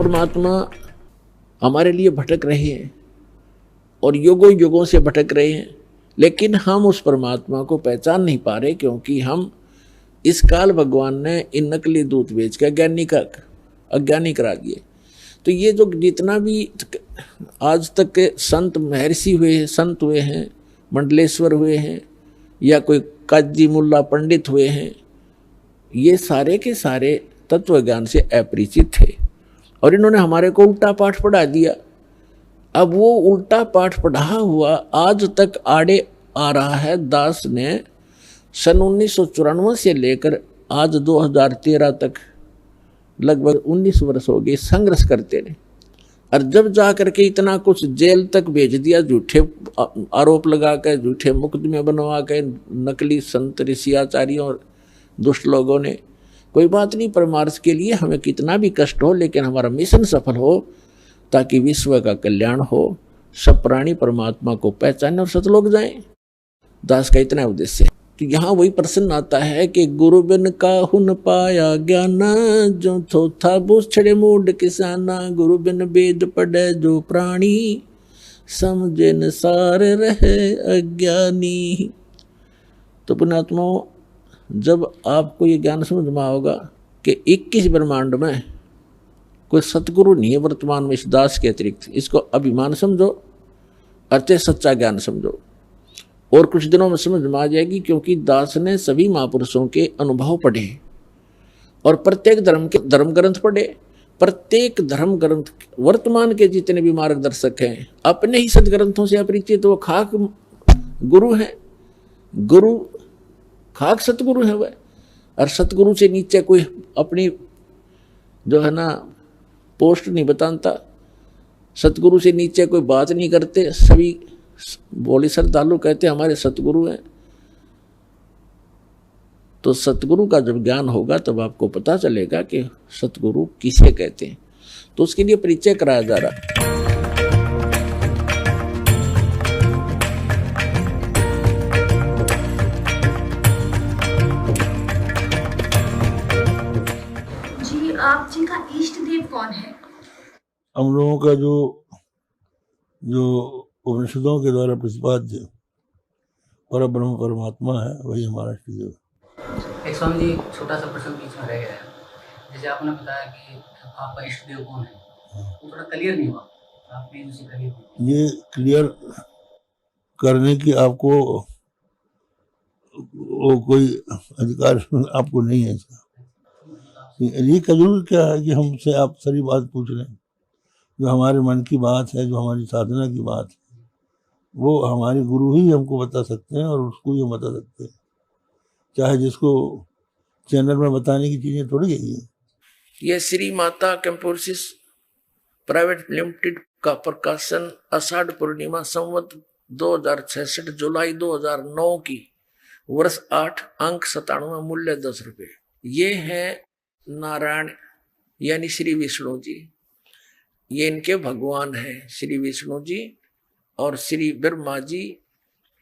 परमात्मा हमारे लिए भटक रहे हैं और युगों युगों से भटक रहे हैं, लेकिन हम उस परमात्मा को पहचान नहीं पा रहे, क्योंकि हम इस काल भगवान ने इन नकली दूत बेच के अज्ञानी करा दिए। तो ये जो जितना भी आज तक के संत महर्षि हुए हैं, संत हुए हैं, मंडलेश्वर हुए हैं, या कोई काजी मुल्ला पंडित हुए हैं, ये सारे के सारे तत्व ज्ञान से अपरिचित थे और इन्होंने हमारे को उल्टा पाठ पढ़ा दिया। अब वो उल्टा पाठ पढ़ा हुआ आज तक आड़े आ रहा है। दास ने सन 1994 से लेकर आज 2013 तक लगभग 19 वर्ष हो गए संघर्ष करते रहे, और जब जा करके इतना कुछ जेल तक भेज दिया, झूठे आरोप लगा कर, झूठे मुकदमे बनवा के, नकली संत ऋषि आचार्यों और दुष्ट लोगों ने। कोई बात नहीं, परमार्थ के लिए हमें कितना भी कष्ट हो, लेकिन हमारा मिशन सफल हो, ताकि विश्व का कल्याण हो, सब प्राणी परमात्मा को पहचाने और सतलोक जाएं। दास का इतना उद्देश्य है। तो यहाँ वही प्रश्न आता है कि गुरु बिन काहुन पाया ज्ञाना, जो थोथा बूझे मूड किसाना, गुरु बिन वेद पढ़े जो प्राणी, समझे न सार रहे अज्ञानी। तो पुण्यात्मा, जब आपको ये ज्ञान समझ में आओगा कि 21 ब्रह्मांड में कोई सतगुरु नहीं है वर्तमान में इस दास के अतिरिक्त, इसको अभिमान समझो, अर्थे सच्चा ज्ञान समझो, और कुछ दिनों में समझ में आ जाएगी। क्योंकि दास ने सभी महापुरुषों के अनुभव पढ़े और प्रत्येक धर्म के धर्म ग्रंथ पढ़े। प्रत्येक धर्म ग्रंथ वर्तमान के जितने भी मार्गदर्शक हैं अपने ही सदग्रंथों से अपरिचित, वो खाक गुरु हैं, गुरु खाक सतगुरु है वह। और सतगुरु से नीचे कोई अपनी जो है ना पोस्ट नहीं बताता, सतगुरु से नीचे कोई बात नहीं करते, सभी बोली श्रद्धालु कहते हमारे सतगुरु हैं। तो सतगुरु का जब ज्ञान होगा तब आपको पता चलेगा कि सतगुरु किसे कहते हैं। तो उसके लिए परिचय कराया जा रहा है। आप जी का इष्ट देव कौन है? हम लोगों का जो उपनिषदों के द्वारा प्रतिपाद्य पर ब्रह्म परमात्मा है, वही हमारा इष्ट देव। एक स्वामी जी, छोटा सा प्रश्न बीच में रह गया है। जैसे आपने बताया कि आपका इष्ट देव कौन है, वो थोड़ा क्लियर नहीं हुआ, आपने उसे क्लियर ये क्लियर करने की आपको वो कोई अधिकार आपको नहीं है इसका। ये जरूर क्या है कि हमसे आप सारी बात पूछ लें, जो हमारे मन की बात है, जो हमारी साधना की बात है, वो हमारे गुरु ही हमको बता सकते हैं और उसको ही हम बता सकते हैं। चाहे जिसको चैनल में बताने की चीजें थोड़ी यही है। यह श्री माता कैंपोसिस प्राइवेट लिमिटेड का प्रकाशन आषाढ़ पूर्णिमा संवत 2066 जुलाई 2009 की वर्ष 8 अंक 97 मूल्य 10 रुपये। ये है नारायण यानी श्री विष्णु जी, ये इनके भगवान हैं श्री विष्णु जी और श्री ब्रह्मा जी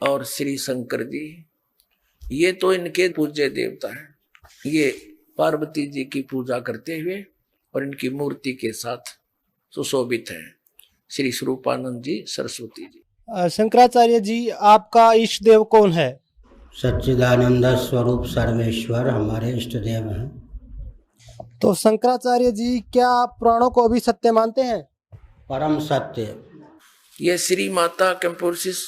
और श्री शंकर जी। ये तो इनके पूज्य देवता हैं। ये पार्वती जी की पूजा करते हुए और इनकी मूर्ति के साथ सुशोभित हैं श्री स्वरूपानंद जी, सरस्वती जी। शंकराचार्य जी, आपका इष्ट देव कौन है? सच्चिदानंद स्वरूप सर्वेश्वर हमारे इष्ट देव हैं। तो शंकराचार्य जी, क्या आप पुराणों को भी सत्य मानते हैं? परम सत्य। यह श्री माता कैंपोसिस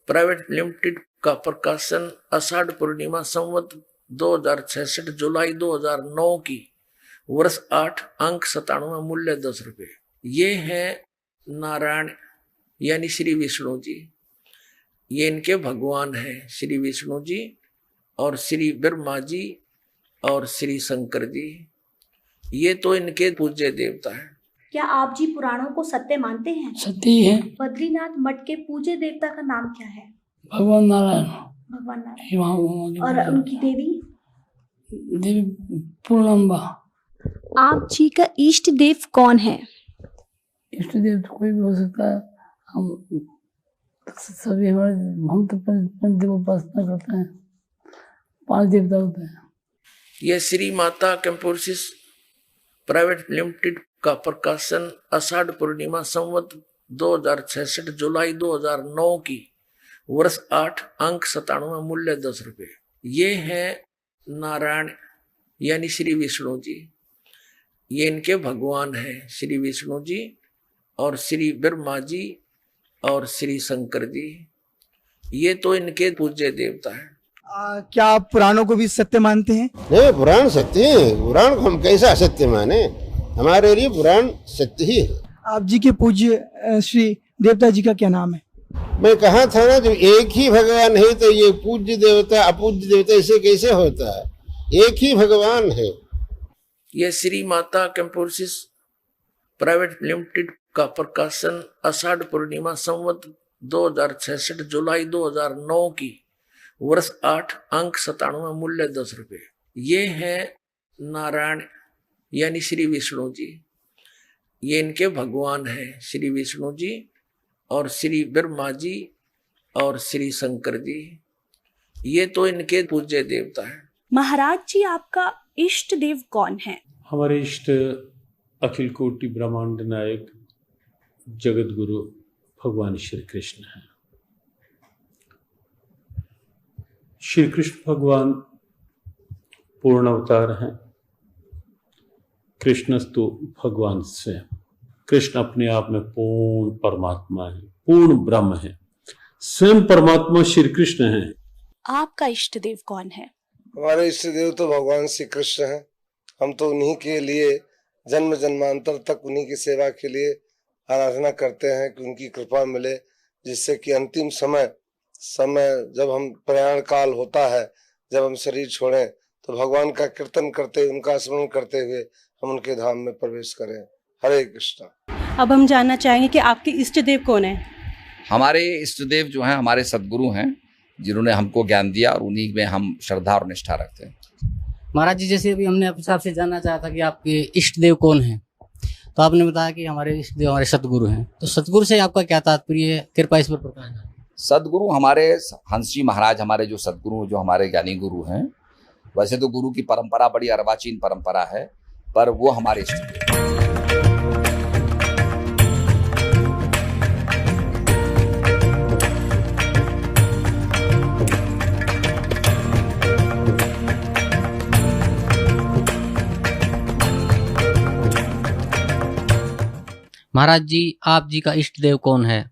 प्राइवेट लिमिटेड का प्रकाशन आषाढ़ पूर्णिमा संवत 2066 जुलाई 2009 की वर्ष 8 अंक 97 मूल्य 10 रुपये। ये है नारायण यानी श्री विष्णु जी, ये इनके भगवान हैं श्री विष्णु जी और श्री ब्रह्मा जी और श्री शंकर जी। ये तो इनके पूज्य देवता हैं। क्या आप जी पुराणों को सत्य मानते हैं? सत्य है। बद्रीनाथ मठ के पूज्य देवता का नाम क्या है? भगवान नारायण। भगवान नारायण। और उनकी देवी? देवी पूर्णम्बा। आप जी का इष्ट देव कौन है? इष्ट देव तो कोई भी हो सकता है। हम सभी हम तो पंचदेव उपासना करते हैं, 5 देवता होते हैं। यह श्री माता कैंपोसिस प्राइवेट लिमिटेड का प्रकाशन आषाढ़ पूर्णिमा संवत 2066 जुलाई 2009 की वर्ष 8 अंक 97 मूल्य 10 रुपये। ये है नारायण यानी श्री विष्णु जी, ये इनके भगवान हैं श्री विष्णु जी और श्री ब्रह्मा जी और श्री शंकर जी, ये तो इनके पूज्य देवता हैं। क्या आप पुराणों को भी सत्य मानते हैं? नहीं, पुराण सत्य है। पुराण को हम कैसा सत्य माने, हमारे लिए पुराण सत्य ही है। आप जी के पूज्य श्री देवता जी का क्या नाम है? मैं कहा था ना, जब एक ही भगवान है तो ये पूज्य देवता अपूज्य देवता ऐसे कैसे होता है? एक ही भगवान है। ये श्री माता कैंपोसिस प्राइवेट लिमिटेड का प्रकाशन आषाढ़ पूर्णिमा संवत 2066 जुलाई 2009 की वर्ष 8 अंक 97 मूल्य 10 रुपये। ये है नारायण यानी श्री विष्णु जी, ये इनके भगवान हैं श्री विष्णु जी और श्री ब्रह्मा जी और श्री शंकर जी, ये तो इनके पूज्य देवता हैं। महाराज जी, आपका इष्ट देव कौन है? हमारे इष्ट अखिल कोटि ब्रह्मांड नायक जगत गुरु भगवान श्री कृष्ण हैं। श्री कृष्ण भगवान पूर्ण अवतार हैं। कृष्णस्तु भगवान स्वयं, कृष्ण अपने आप में पूर्ण परमात्मा है, पूर्ण ब्रह्म है, स्वयं परमात्मा श्री कृष्ण हैं। आपका इष्ट देव कौन है? हमारे इष्ट देव तो भगवान श्री कृष्ण हैं। हम तो उन्हीं के लिए जन्म जन्मांतर तक उन्हीं की सेवा के लिए आराधना करते हैं कि उनकी कृपा मिले, जिससे कि अंतिम समय जब हम प्रयाण काल होता है, जब हम शरीर छोड़ें तो भगवान का कीर्तन करते, उनका स्मरण करते हुए हम उनके धाम में प्रवेश करें। हरे कृष्णा। अब हम जानना चाहेंगे कि आपके इष्ट देव कौन है? हमारे इष्ट देव जो हैं हमारे सदगुरु हैं, जिन्होंने हमको ज्ञान दिया और उन्हीं में हम श्रद्धा और निष्ठा रखते हैं। महाराज जी, जैसे अभी हमने आपसे जानना चाहा था कि आपके इष्ट देव कौन हैं, तो आपने बताया कि हमारे इष्ट देव हमारे सदगुरु हैं। तो सदगुरु से आपका क्या तात्पर्य है? कृपा इस पर प्रकाश डालें। सदगुरु हमारे हंस जी महाराज, हमारे जो सदगुरु, जो हमारे ज्ञानी गुरु हैं। वैसे तो गुरु की परंपरा बड़ी अर्वाचीन परंपरा है, पर वो हमारे इष्ट देव। महाराज जी, आप जी का इष्ट देव कौन है?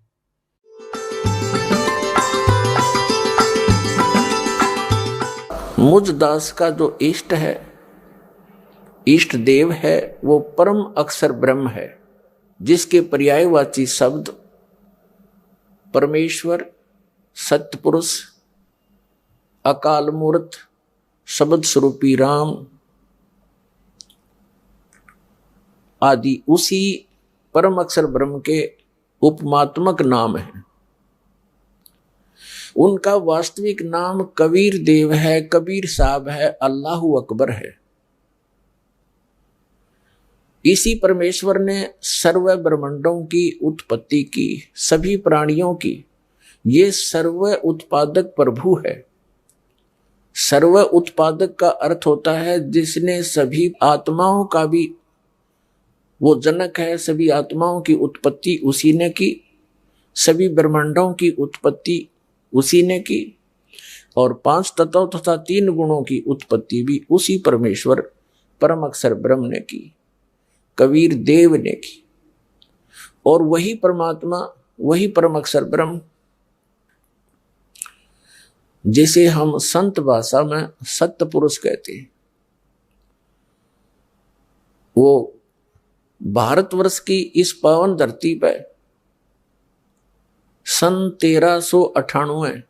मुझ दास का जो इष्ट है, इष्ट देव है, वो परम अक्षर ब्रह्म है, जिसके पर्यायवाची शब्द परमेश्वर, सत्यपुरुष, अकाल मूर्त, शब्द स्वरूपी राम आदि उसी परम अक्षर ब्रह्म के उपमात्मक नाम है। उनका वास्तविक नाम कबीर देव है, कबीर साहब है, अल्लाहु अकबर है। इसी परमेश्वर ने सर्व ब्रह्मांडों की उत्पत्ति की, सभी प्राणियों की। ये सर्व उत्पादक प्रभु है। सर्व उत्पादक का अर्थ होता है जिसने सभी आत्माओं का भी, वो जनक है, सभी आत्माओं की उत्पत्ति उसी ने की, सभी ब्रह्मांडों की उत्पत्ति उसी ने की, और 5 तत्वों तथा 3 गुणों की उत्पत्ति भी उसी परमेश्वर परम अक्षर ब्रह्म ने की, कबीर देव ने की। और वही परमात्मा, वही परम अक्षर ब्रह्म, जिसे हम संत भाषा में सत्य पुरुष कहते हैं, वो भारतवर्ष की इस पावन धरती पर सन 1398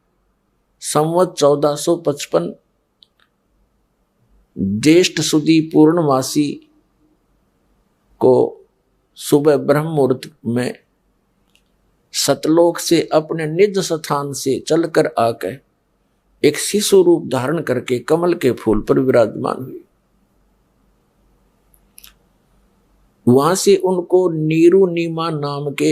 संवत 1455 ज्येष्ठ सुदी पूर्णमासी को सुबह ब्रह्म मुहूर्त में सतलोक से अपने निज स्थान से चलकर आकर एक शिशु रूप धारण करके कमल के फूल पर विराजमान हुई। वहां से उनको नीरू नीमा नाम के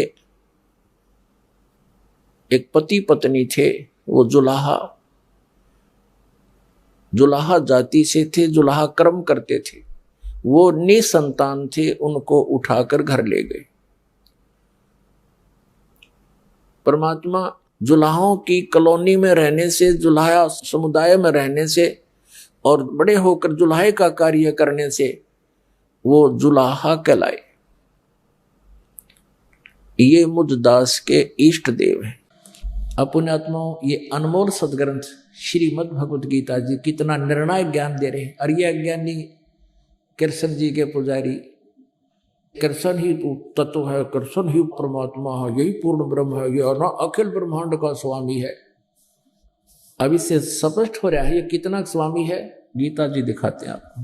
एक पति पत्नी थे, वो जुलाहा जाति से थे, जुलाहा कर्म करते थे। वो निसंतान थे, उनको उठाकर घर ले गए। परमात्मा जुलाहों की कॉलोनी में रहने से, जुलाहा समुदाय में रहने से और बड़े होकर जुलाहे का कार्य करने से वो जुलाहा कहलाए। ये मुझ दास के इष्ट देव हैं। पुण्यात्माओं, ये अनमोल सदग्रंथ श्रीमद् भगवद गीता जी कितना निर्णायक ज्ञान दे रहे हैं। और ये अज्ञानी कृष्ण जी के पुजारी, कृष्ण ही तत्व है, कृष्ण ही परमात्मा है, यही पूर्ण ब्रह्म है, ये अखिल ब्रह्मांड का स्वामी है। अब इससे स्पष्ट हो रहा है ये कितना स्वामी है। गीता जी दिखाते हैं आपको।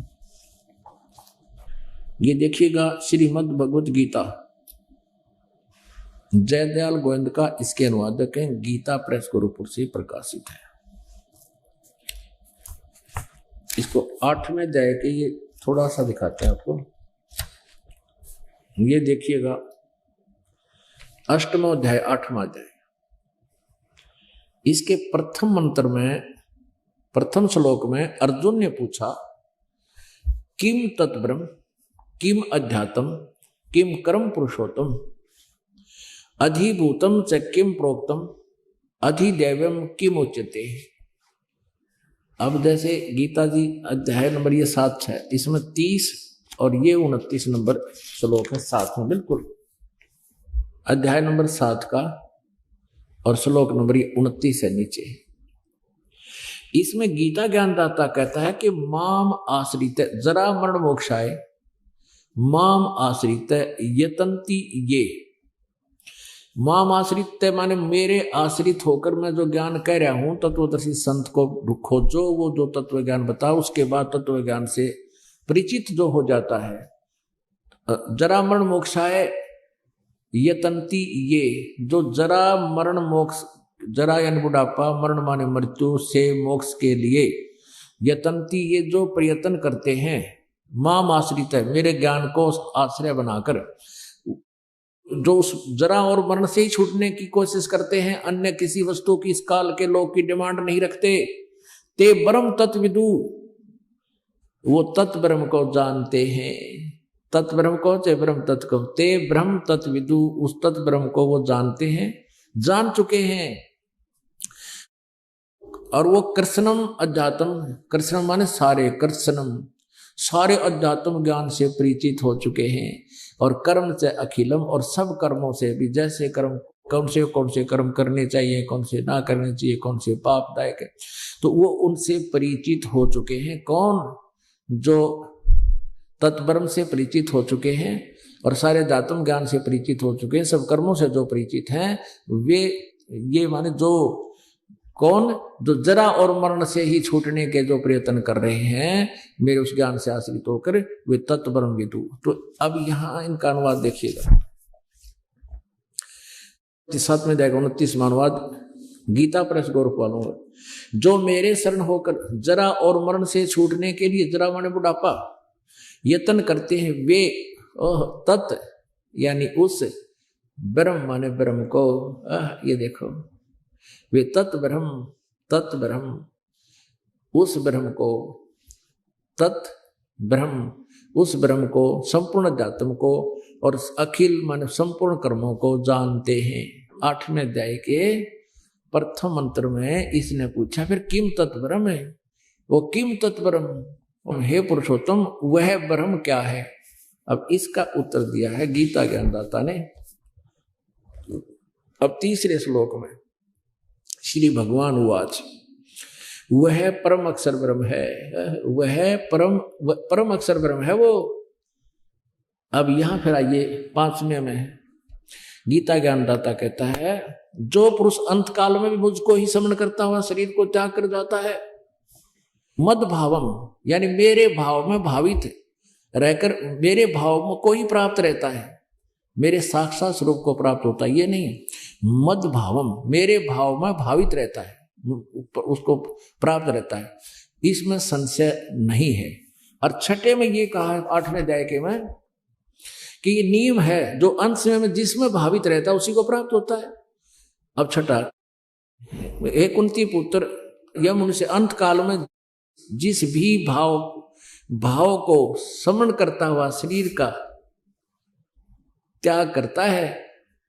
ये देखिएगा श्रीमद् भगवद गीता, जयदयाल गोविंद का इसके अनुवादक हैं, गीता प्रेस गुरुपुर से प्रकाशित है। इसको 8वें अध्याय के ये थोड़ा सा दिखाते हैं आपको। ये देखिएगा 8वां अध्याय 8वां अध्याय। इसके प्रथम मंत्र में, प्रथम श्लोक में अर्जुन ने पूछा, किम तत्ब्रह्म, किम अध्यात्म, किम कर्म पुरुषोत्तम, अधिभूतम च किम प्रोक्तम, अधिदैवम किम उच्यते। अब जैसे गीता जी अध्याय नंबर ये 7 है, इसमें 30 और ये 29 नंबर श्लोक है साथ में, बिल्कुल अध्याय नंबर 7 का और श्लोक नंबर 29 है नीचे। इसमें गीता ज्ञानदाता कहता है कि माम आश्रित जरा मरण मोक्षाय, माम आश्रित यतंती ये। माम आश्रित माने मेरे आश्रित होकर मैं जो ज्ञान कह रहा हूं, तत्वदर्शी संत को खोजो, वो जो तत्व ज्ञान बताओ, उसके बाद तत्व ज्ञान से परिचित जो हो जाता है। जरा मरण मोक्षाय यतंती ये, जो जरा मरण मोक्ष, जरा यानी बुढ़ापा, मरण माने मृत्यु से मोक्ष के लिए, यतंती ये जो प्रयत्न करते हैं, माम आश्रित है मेरे ज्ञान को आश्रय बनाकर, जो उस जरा और मरण से ही छूटने की कोशिश करते हैं, अन्य किसी वस्तु की इस काल के लोग की डिमांड नहीं रखते। ते ब्रह्म तत्विदु, वो तत्व ब्रह्म को जानते हैं। तत्व ब्रह्म को, चे ब्रह्म तत्व को, ते ब्रह्म तत्विदु, उस तत्व ब्रह्म को वो जानते हैं, जान चुके हैं। और वो कृष्णम अध्यात्म, कृष्णम माने सारे, कृष्णम सारे अध्यात्म ज्ञान से परिचित हो चुके हैं। और कर्म से अखिलम, और सब कर्मों से भी, जैसे कर्म कौन से कर्म करने चाहिए, कौन से ना करने चाहिए, कौन से पापदायक है, तो वो उनसे परिचित हो चुके हैं। कौन? जो तत्ब्रह्म से परिचित हो चुके हैं और सारे दातुम ज्ञान से परिचित हो चुके हैं, सब कर्मों से जो परिचित हैं वे, ये माने जो कौन, जो जरा और मरण से ही छूटने के जो प्रयत्न कर रहे हैं मेरे उस ज्ञान से आश्रित होकर, वे तत्ब्रह्म विदु। तो अब यहां इनका अनुवाद देखिएगा, 7वें अध्याय 29वां अनुवाद गीता प्रेस गौरव वालों, जो मेरे शरण होकर जरा और मरण से छूटने के लिए, जरा माने बुढ़ापा, यत्न करते हैं, वे तत् यानी उस, ब्रह्म माने ब्रह्म को, ये देखो, वे तत् ब्रह्म उस ब्रह्म को, तत् ब्रह्म उस ब्रह्म को, संपूर्ण अध्यात्म को और अखिल माने संपूर्ण कर्मों को जानते हैं। 8वें अध्याय के प्रथम मंत्र में इसने पूछा, फिर किम तत्ब्रह्म है, वो किम तत्ब्रह्म, हे पुरुषोत्तम वह ब्रह्म क्या है। अब इसका उत्तर दिया है गीता ज्ञानदाता ने। अब तीसरे श्लोक में श्री भगवान उवाच, वह परम अक्षर ब्रह्म है, वह परम अक्षर ब्रह्म है वो। अब यहां फिर आइए 5वें में गीता ज्ञानदाता कहता है, जो पुरुष अंत काल में भी मुझको ही समन करता हुआ शरीर को त्याग कर जाता है, मद भावम यानी मेरे भाव में भावित रहकर मेरे भाव को ही प्राप्त रहता है, मेरे साक्षात स्वरूप को प्राप्त होता है, ये नहीं, मद भावम मेरे भाव में भावित रहता है, उसको प्राप्त रहता है, इसमें संशय नहीं है। और 6 में ये कहा है 8वें अध्याय के में कि ये नियम है, जो अंश में जिसमें भावित रहता है उसी को प्राप्त होता है। अब 6, हे कुंती पुत्र, यह मनुष्य अंत काल में जिस भी भाव भाव को समन करता हुआ शरीर का त्याग करता है,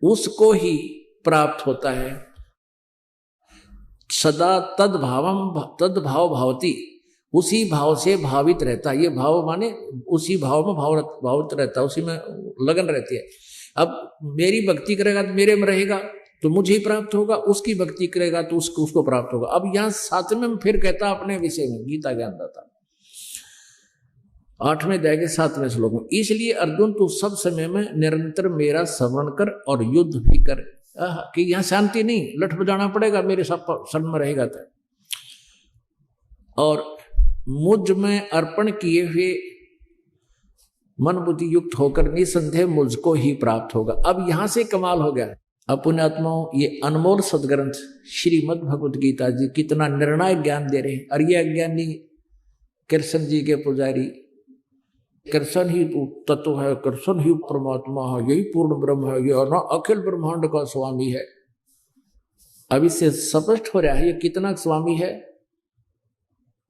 उसको ही प्राप्त होता है। सदा तद्भाव भावती, उसी भाव से भावित रहता है। ये भाव माने उसी भाव में भावित रहता है, उसी में लगन रहती है। अब मेरी भक्ति करेगा तो मेरे में रहेगा तो मुझे ही प्राप्त होगा, उसकी भक्ति करेगा तो उसको प्राप्त होगा। अब यहाँ 7वें में फिर कहता अपने विषय में गीता ज्ञानदाता 8वें अध्याय के 7वें श्लोक में, इसलिए अर्जुन तू सब समय में निरंतर मेरा स्मरण कर और युद्ध भी कर। कि यहाँ शांति नहीं, लठ बजाना पड़ेगा, मेरे सब शरण में रहेगा तो। और मुझ में अर्पण किए हुए मन बुद्धि युक्त होकर निसंदेह मुझको ही प्राप्त होगा। अब यहां से कमाल हो गया। अपने आत्माओं, ये अनमोल सदग्रंथ श्रीमद् भगवत गीता जी कितना निर्णायक ज्ञान दे रहे हैं। और ये अज्ञानी कृष्ण जी के पुजारी, कृष्ण ही तत्व है, कृष्ण ही परमात्मा है, यही पूर्ण ब्रह्म है, ये अखिल ब्रह्मांड का स्वामी है। अब इससे स्पष्ट हो रहा है ये कितना स्वामी है।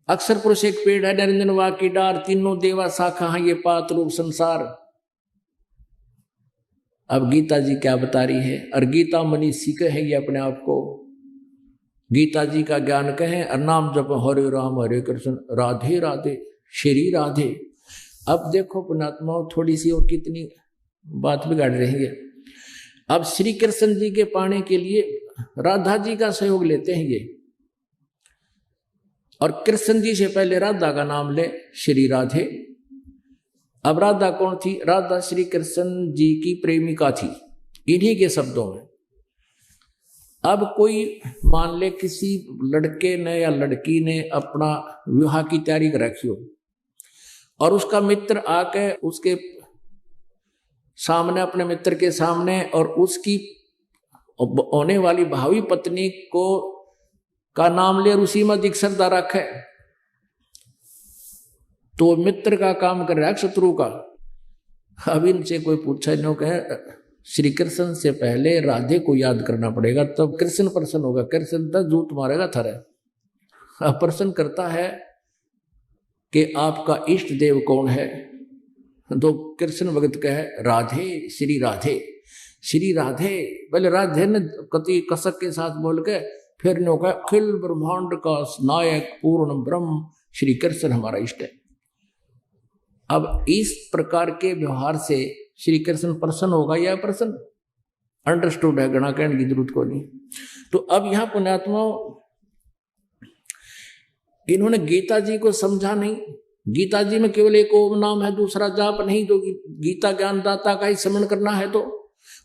अक्षर पुरुष एक पेड़ है, निरंजन वाक की डार, तीनों देवा शाखा है, ये पात रूप संसार। अब गीता जी क्या बता रही है? और गीता मनीषी कहे ये अपने आप को, गीता जी का ज्ञान कहें और नाम जप हरे राम हरे कृष्ण राधे राधे श्री राधे। अब देखो पुणात्मा थोड़ी सी और कितनी बात बिगाड़ रही है। अब श्री कृष्ण जी के पाने के लिए राधा जी का सहयोग लेते हैं ये, और कृष्ण जी से पहले राधा का नाम ले श्री राधे। अब राधा कौन थी? राधा श्री कृष्ण जी की प्रेमिका थी, इन्हीं के शब्दों में। अब कोई मान ले किसी लड़के ने या लड़की ने अपना विवाह की तैयारी कर रखी हो और उसका मित्र आके उसके सामने, अपने मित्र के सामने, और उसकी होने वाली भावी पत्नी को का नाम ले और उसी में दीक्षिता रखे, तो मित्र का काम कर रहा है शत्रु का। अब इनसे कोई पूछा, इन्हों कहे श्री कृष्ण से पहले राधे को याद करना पड़ेगा, तब कृष्ण प्रसन्न होगा। कृष्ण तक जूत मारेगा थरे। अब प्रश्न करता है कि आपका इष्ट देव कौन है? तो कृष्ण भगत कहे राधे, श्री राधे, श्री राधे। पहले राधे ने कति कसक के साथ बोल के फिर नो कहा अखिल ब्रह्मांड का नायक पूर्ण ब्रह्म श्री कृष्ण हमारा इष्ट है। अब इस प्रकार के व्यवहार से श्री कृष्ण प्रसन्न होगा या प्रसन्न? अंडरस्टूड है, गणा कहने की जरूरत को नहीं। तो अब यहां पुण्यात्माओं, इन्होंने गीता जी को समझा नहीं। गीता जी में केवल एक ओम नाम है, दूसरा जाप नहीं, जो गीता ज्ञानदाता का ही स्मरण करना है। तो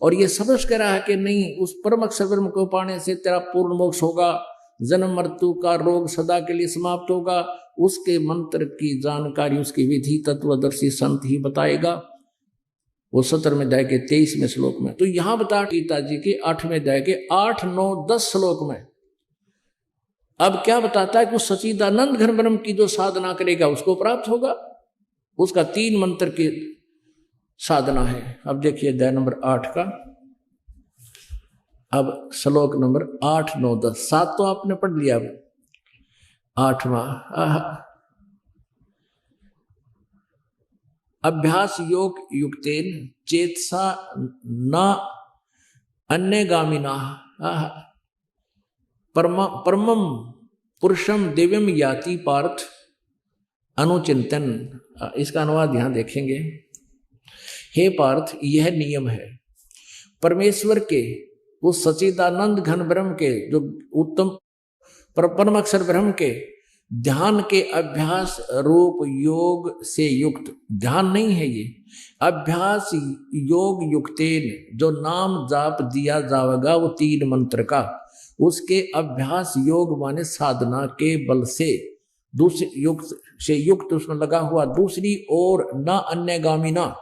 और ये समझ कह रहा है कि नहीं, उस परम अक्षर ब्रह्म को पाने से तेरा पूर्ण मोक्ष होगा, जन्म मृत्यु का रोग सदा के लिए समाप्त होगा। उसके मंत्र की जानकारी उसकी विधि तत्वदर्शी संत ही बताएगा। वो 17वें अध्याय के 23वें श्लोक में। तो यहां बता गीता जी के 8वें अध्याय के 8, 9, 10 श्लोक में अब क्या बताता है कि सच्चिदानंद घन ब्रह्म की जो साधना करेगा उसको प्राप्त होगा। उसका 3 मंत्र की साधना है। अब देखिए अध्याय नंबर 8 का, अब श्लोक नंबर 8, 9, 10, 7 तो आपने पढ़ लिया। अब 8वां अभ्यास योग युक्तेन चेतसा न अन्यगामिना परमम पुरुषम दिव्यम याति पार्थ अनुचिंतन। इसका अनुवाद यहां देखेंगे। हे पार्थ, यह नियम है परमेश्वर के, उस सच्चिदानंद घन ब्रह्म के, जो उत्तम परम अक्षर ब्रह्म के ध्यान के अभ्यास रूप योग से युक्त, ध्यान नहीं है ये, अभ्यास योग युक्तेन, जो नाम जाप दिया जाएगा वो 3 मंत्र का, उसके अभ्यास योग माने साधना के बल से, दूसरे युक्त से युक्त उसमें लगा हुआ, दूसरी ओर न अन्यगामिना,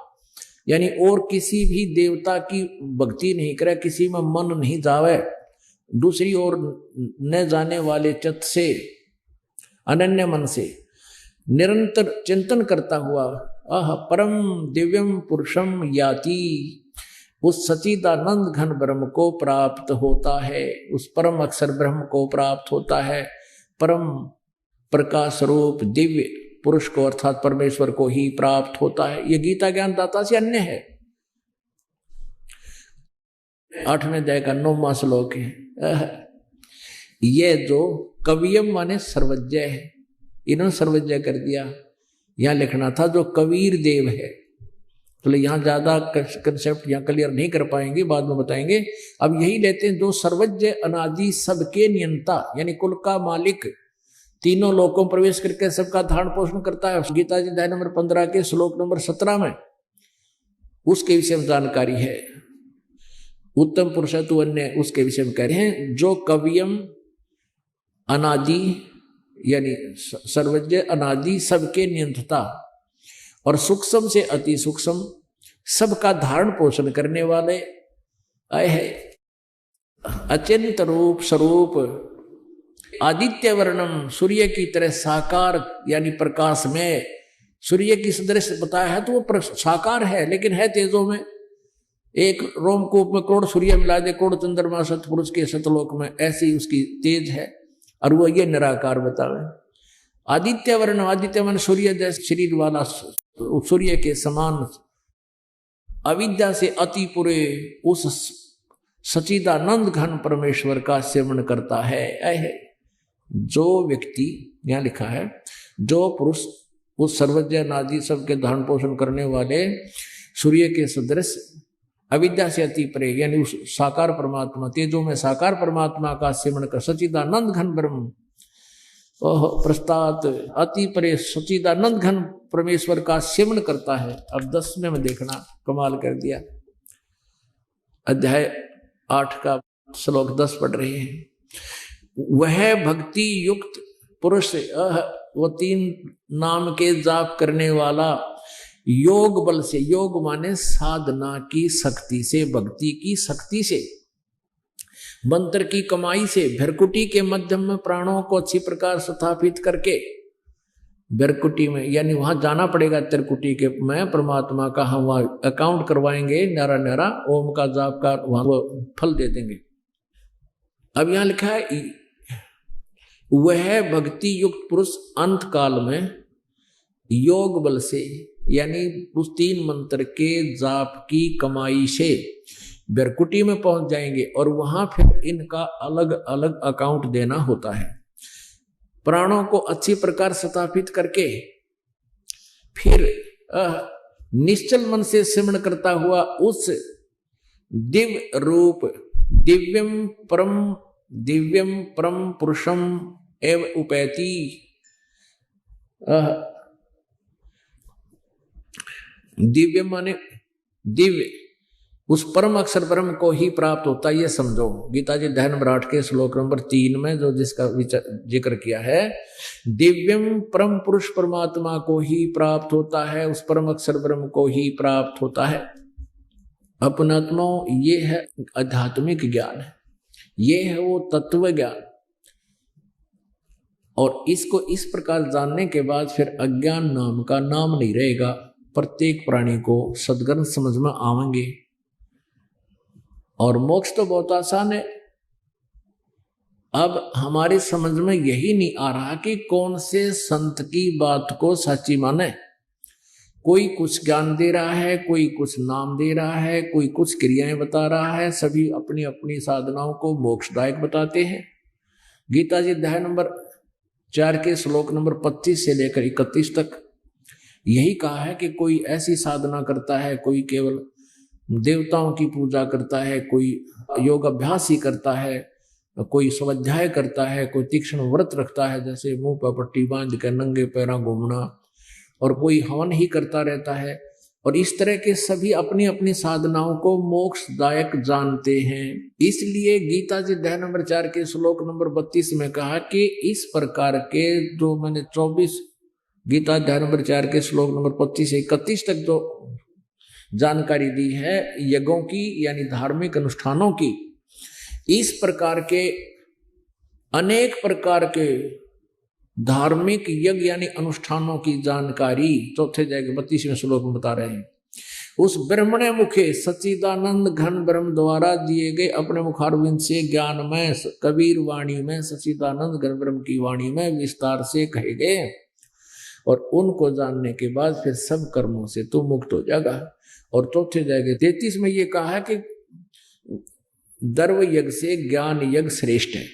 यानी और किसी भी देवता की भक्ति नहीं करे, किसी में मन नहीं जावे, दूसरी ओर न जाने वाले चित्त से, अनन्य मन से निरंतर चिंतन करता हुआ परम दिव्यम पुरुषम याति, उस सच्चिदानंद घन ब्रह्म को प्राप्त होता है, उस परम अक्षर ब्रह्म को प्राप्त होता है। परम प्रकाश रूप दिव्य पुरुष को अर्थात परमेश्वर को ही प्राप्त होता है। ये गीता ज्ञानदाता से अन्य है। 8वें अध्याय का 9वां श्लोक है। ये जो कवियम माने सर्वज्ञ है, इन्होंने सर्वज्ञ कर दिया। यहां लिखना था जो कबीर देव है, तो यहां ज्यादा कंसेप्ट यहां क्लियर नहीं कर पाएंगे, बाद में बताएंगे। अब यही लेते हैं जो सर्वज्ञ अनादि सबके नियंता यानी कुल का मालिक, तीनों लोकों में प्रवेश करके सबका धारण पोषण करता है। गीता जी अध्याय नंबर 15 के श्लोक नंबर 17 में उसके विषय में जानकारी है। उत्तम पुरुष तो अन्य उसके विषय में कह रहे हैं। जो कवियम अनादि यानी सर्वज्ञ अनादि सबके नियंत्रता और सूक्ष्म से अति सूक्ष्म सबका धारण पोषण करने वाले है। अचिंत रूप स्वरूप आदित्य वर्णम सूर्य की तरह साकार यानी प्रकाश में सूर्य की सदृश बताया है, तो वो साकार है लेकिन है तेजों में। एक रोमकूप में करोड़ सूर्य मिला दे, करोड़ चंद्रमा सतपुरुष के सतलोक में, ऐसी उसकी तेज है और वो ये निराकार बतावे। आदित्य वर्ण, आदित्य मन सूर्य जैसे शरीर वाला, सूर्य के समान अविद्या से अति पुरे उस सचिदानंद घन परमेश्वर का सेवन करता है। जो व्यक्ति, यहां लिखा है, जो पुरुष उस सर्वज्ञ नादि सबके धारण पोषण करने वाले सूर्य के सदृश अविद्या से अति परे यानी उस साकार परमात्मा, तेजों में साकार परमात्मा का सेवन कर सचिदानंद घन ब्रह्म प्रस्तात अति परे सचिदानंद घन परमेश्वर का सेवन करता है। अब 10वें में देखना, कमाल कर दिया। अध्याय 8 का श्लोक 10 पढ़ रहे हैं। वह भक्ति युक्त पुरुष, वो 3 नाम के जाप करने वाला, योग बल से, योग माने साधना की शक्ति से, भक्ति की शक्ति से, मंत्र की कमाई से, भ्रकुटी के मध्यम में प्राणों को अच्छी प्रकार स्थापित करके, भ्रकुटी में यानी वहां जाना पड़ेगा त्रिकुटी के में, परमात्मा का हम वहां अकाउंट करवाएंगे, नारा नारा ओम का जाप का वहां वो फल दे देंगे। अब यहां लिखा है वह भक्ति युक्त पुरुष अंत काल में योग बल से यानी उस 3 मंत्र के जाप की कमाई से भ्रकुटी में पहुंच जाएंगे और वहां फिर इनका अलग अलग अकाउंट देना होता है। प्राणों को अच्छी प्रकार स्थापित करके फिर निश्चल मन से सिमरण करता हुआ उस दिव्य रूप दिव्यम परम पुरुषम एव उपैति, दिव्य माने दिव्य, उस परम अक्षर ब्रह्म को ही प्राप्त होता है। ये समझो गीता जी अध्याय नंबर 8 के श्लोक नंबर 3 में जो जिसका जिक्र किया है, दिव्यम परम पुरुष परमात्मा को ही प्राप्त होता है, उस परम अक्षर ब्रह्म को ही प्राप्त होता है। अपनात्मा ये है आध्यात्मिक ज्ञान है, ये है वो तत्व ज्ञान। और इसको इस प्रकार जानने के बाद फिर अज्ञान नाम का नाम नहीं रहेगा। प्रत्येक प्राणी को सद्गुण समझ में आवेंगे और मोक्ष तो बहुत आसान है। अब हमारी समझ में यही नहीं आ रहा कि कौन से संत की बात को सच्ची माने। कोई कुछ ज्ञान दे रहा है, कोई कुछ नाम दे रहा है, कोई कुछ क्रियाएं बता रहा है, सभी अपनी अपनी साधनाओं को मोक्षदायक बताते हैं। गीता जी अध्याय नंबर 4 के श्लोक नंबर 25 से लेकर 31 तक यही कहा है कि कोई ऐसी साधना करता है, कोई केवल देवताओं की पूजा करता है, कोई योग अभ्यास ही करता है, कोई स्वाध्याय करता है, कोई तीक्ष्ण व्रत रखता है जैसे मुंह पर पट्टी बांध कर नंगे पैरों घूमना, और कोई हवन ही करता रहता है। और इस तरह के सभी अपनी अपनी साधनाओं को मोक्षदायक जानते हैं। इसलिए गीता जी अध्याय नंबर 4 के श्लोक नंबर 32 में कहा कि इस प्रकार के जो मैंने 24 गीता अध्याय नंबर 4 के श्लोक नंबर 25 से 31 तक जो जानकारी दी है यज्ञों की यानी धार्मिक अनुष्ठानों की, इस प्रकार के अनेक प्रकार के धार्मिक यज्ञ यानी अनुष्ठानों की जानकारी चौथे अध्याय 32वें श्लोक में बता रहे हैं। उस ब्रह्मणे मुखे सच्चिदानंद घन ब्रह्म द्वारा दिए गए अपने मुखारविंद से ज्ञान में कबीर वाणी में सच्चिदानंद घन ब्रह्म की वाणी में विस्तार से कहे गए। और उनको जानने के बाद फिर सब कर्मों से तू मुक्त हो जाएगा। और चौथे जाएगा 33 में ये कहा है कि दर्व यज्ञ से ज्ञान यज्ञ श्रेष्ठ है।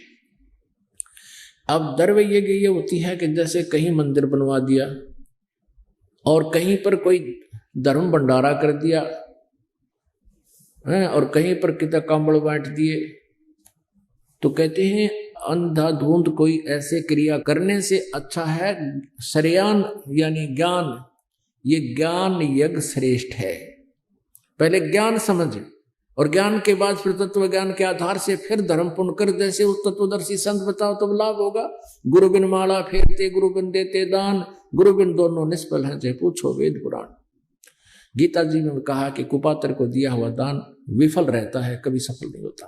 अब दर्व यज्ञ ये होती है कि जैसे कहीं मंदिर बनवा दिया और कहीं पर कोई धर्म भंडारा कर दिया है और कहीं पर कितना कंबल बांट दिए, तो कहते हैं अंधाधुंध कोई ऐसे क्रिया करने से अच्छा है श्रेयान यानी ज्ञान, ये ज्ञान यज्ञ श्रेष्ठ है। पहले ज्ञान समझ और ज्ञान के बाद फिर तत्व ज्ञान के आधार से फिर धर्म पुण्य कर, जैसे उस तत्वदर्शी संत बताओ तो लाभ होगा। गुरु बिन माला फेरते गुरु बिन देते दान, गुरु बिन दोनों निष्फल हैं चाहे पूछो वेद पुराण। गीता जी में कहा कि कुपात्र को दिया हुआ दान विफल रहता है, कभी सफल नहीं होता।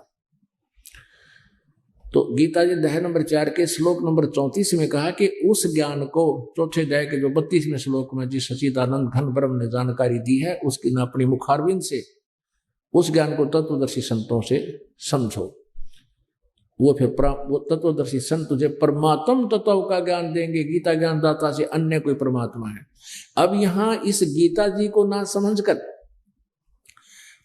तो गीता जी अध्याय नंबर 4 के श्लोक नंबर 34 में कहा कि उस ज्ञान को चौथे अध्याय के जो 32वें श्लोक में जिस सच्चिदानंद घन ब्रह्म ने जानकारी दी है उसकी न अपनी मुखारविंद से उस ज्ञान को तत्वदर्शी संतों से समझो। वो फिर वो तत्वदर्शी संत तुझे परमात्म तत्व का ज्ञान देंगे, गीता ज्ञान दाता से अन्य कोई परमात्मा है। अब यहां इस गीता जी को ना समझकर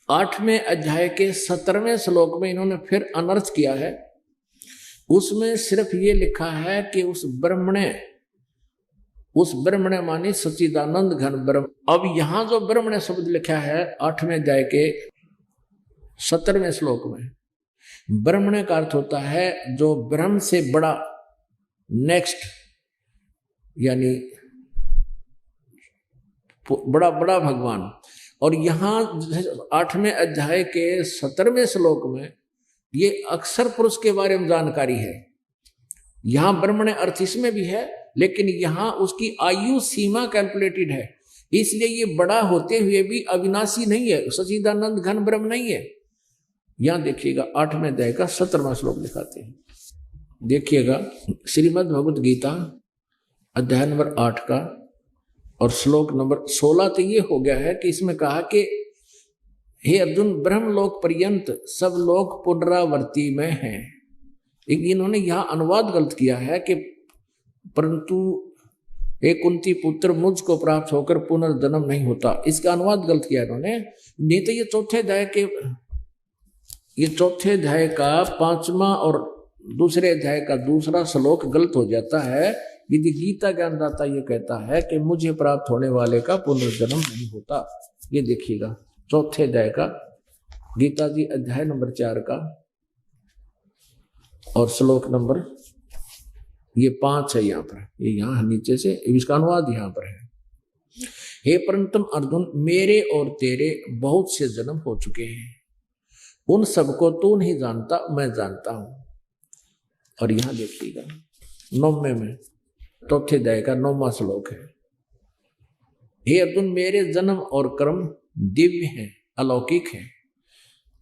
8वें अध्याय के 17वें श्लोक में इन्होंने फिर अनर्थ किया है। उसमें सिर्फ ये लिखा है कि उस ब्रह्मणे मानी सच्चिदानंद घन ब्रह्म। अब यहां जो ब्रह्मणे शब्द लिखा है 8वें अध्याय के 17वें श्लोक में, ब्रह्मणे का अर्थ होता है जो ब्रह्म से बड़ा, नेक्स्ट यानी बड़ा बड़ा भगवान। और यहां 8वें अध्याय के 17वें श्लोक में ये अक्षर पुरुष के बारे में जानकारी है। यहां ब्रह्मणे अर्थ इसमें भी है, लेकिन यहां उसकी आयु सीमा कैलकुलेटेड है, इसलिए ये बड़ा होते हुए भी अविनाशी नहीं है, सच्चिदानंद घन ब्रह्म नहीं है। यहां देखिएगा 8वें अध्याय का 17वां श्लोक दिखाते हैं। देखिएगा श्रीमद् भगवत गीता अध्याय नंबर 8 का और श्लोक नंबर 16 तो ये हो गया है कि इसमें कहा कि हे अर्जुन ब्रह्मलोक पर्यंत सब लोग पुनरावर्ती में हैं। इन्होंने यहाँ अनुवाद गलत किया है कि परंतु हे कुंती पुत्र मुझको प्राप्त होकर पुनर्जन्म नहीं होता, इसका अनुवाद गलत किया इन्होंने। नहीं तो ये चौथे अध्याय का 5वां और दूसरे अध्याय का दूसरा श्लोक गलत हो जाता है। यदि गीता ज्ञानदाता ये कहता है कि मुझे प्राप्त होने वाले का पुनर्जन्म नहीं होता। ये देखिएगा चौथे अध्याय का गीता जी अध्याय नंबर 4 का और श्लोक नंबर ये 5 है। यहाँ पर ये यहाँ नीचे से इसका अनुवाद यहाँ पर है। हे परंतम अर्जुन मेरे और तेरे बहुत से जन्म हो चुके हैं, उन सबको तू नहीं जानता, मैं जानता हूं। और यहाँ देखिएगा 9वें में चौथे अध्याय का 9वां श्लोक है। हे अर्जुन मेरे जन्म और कर्म दिव्य है, अलौकिक है।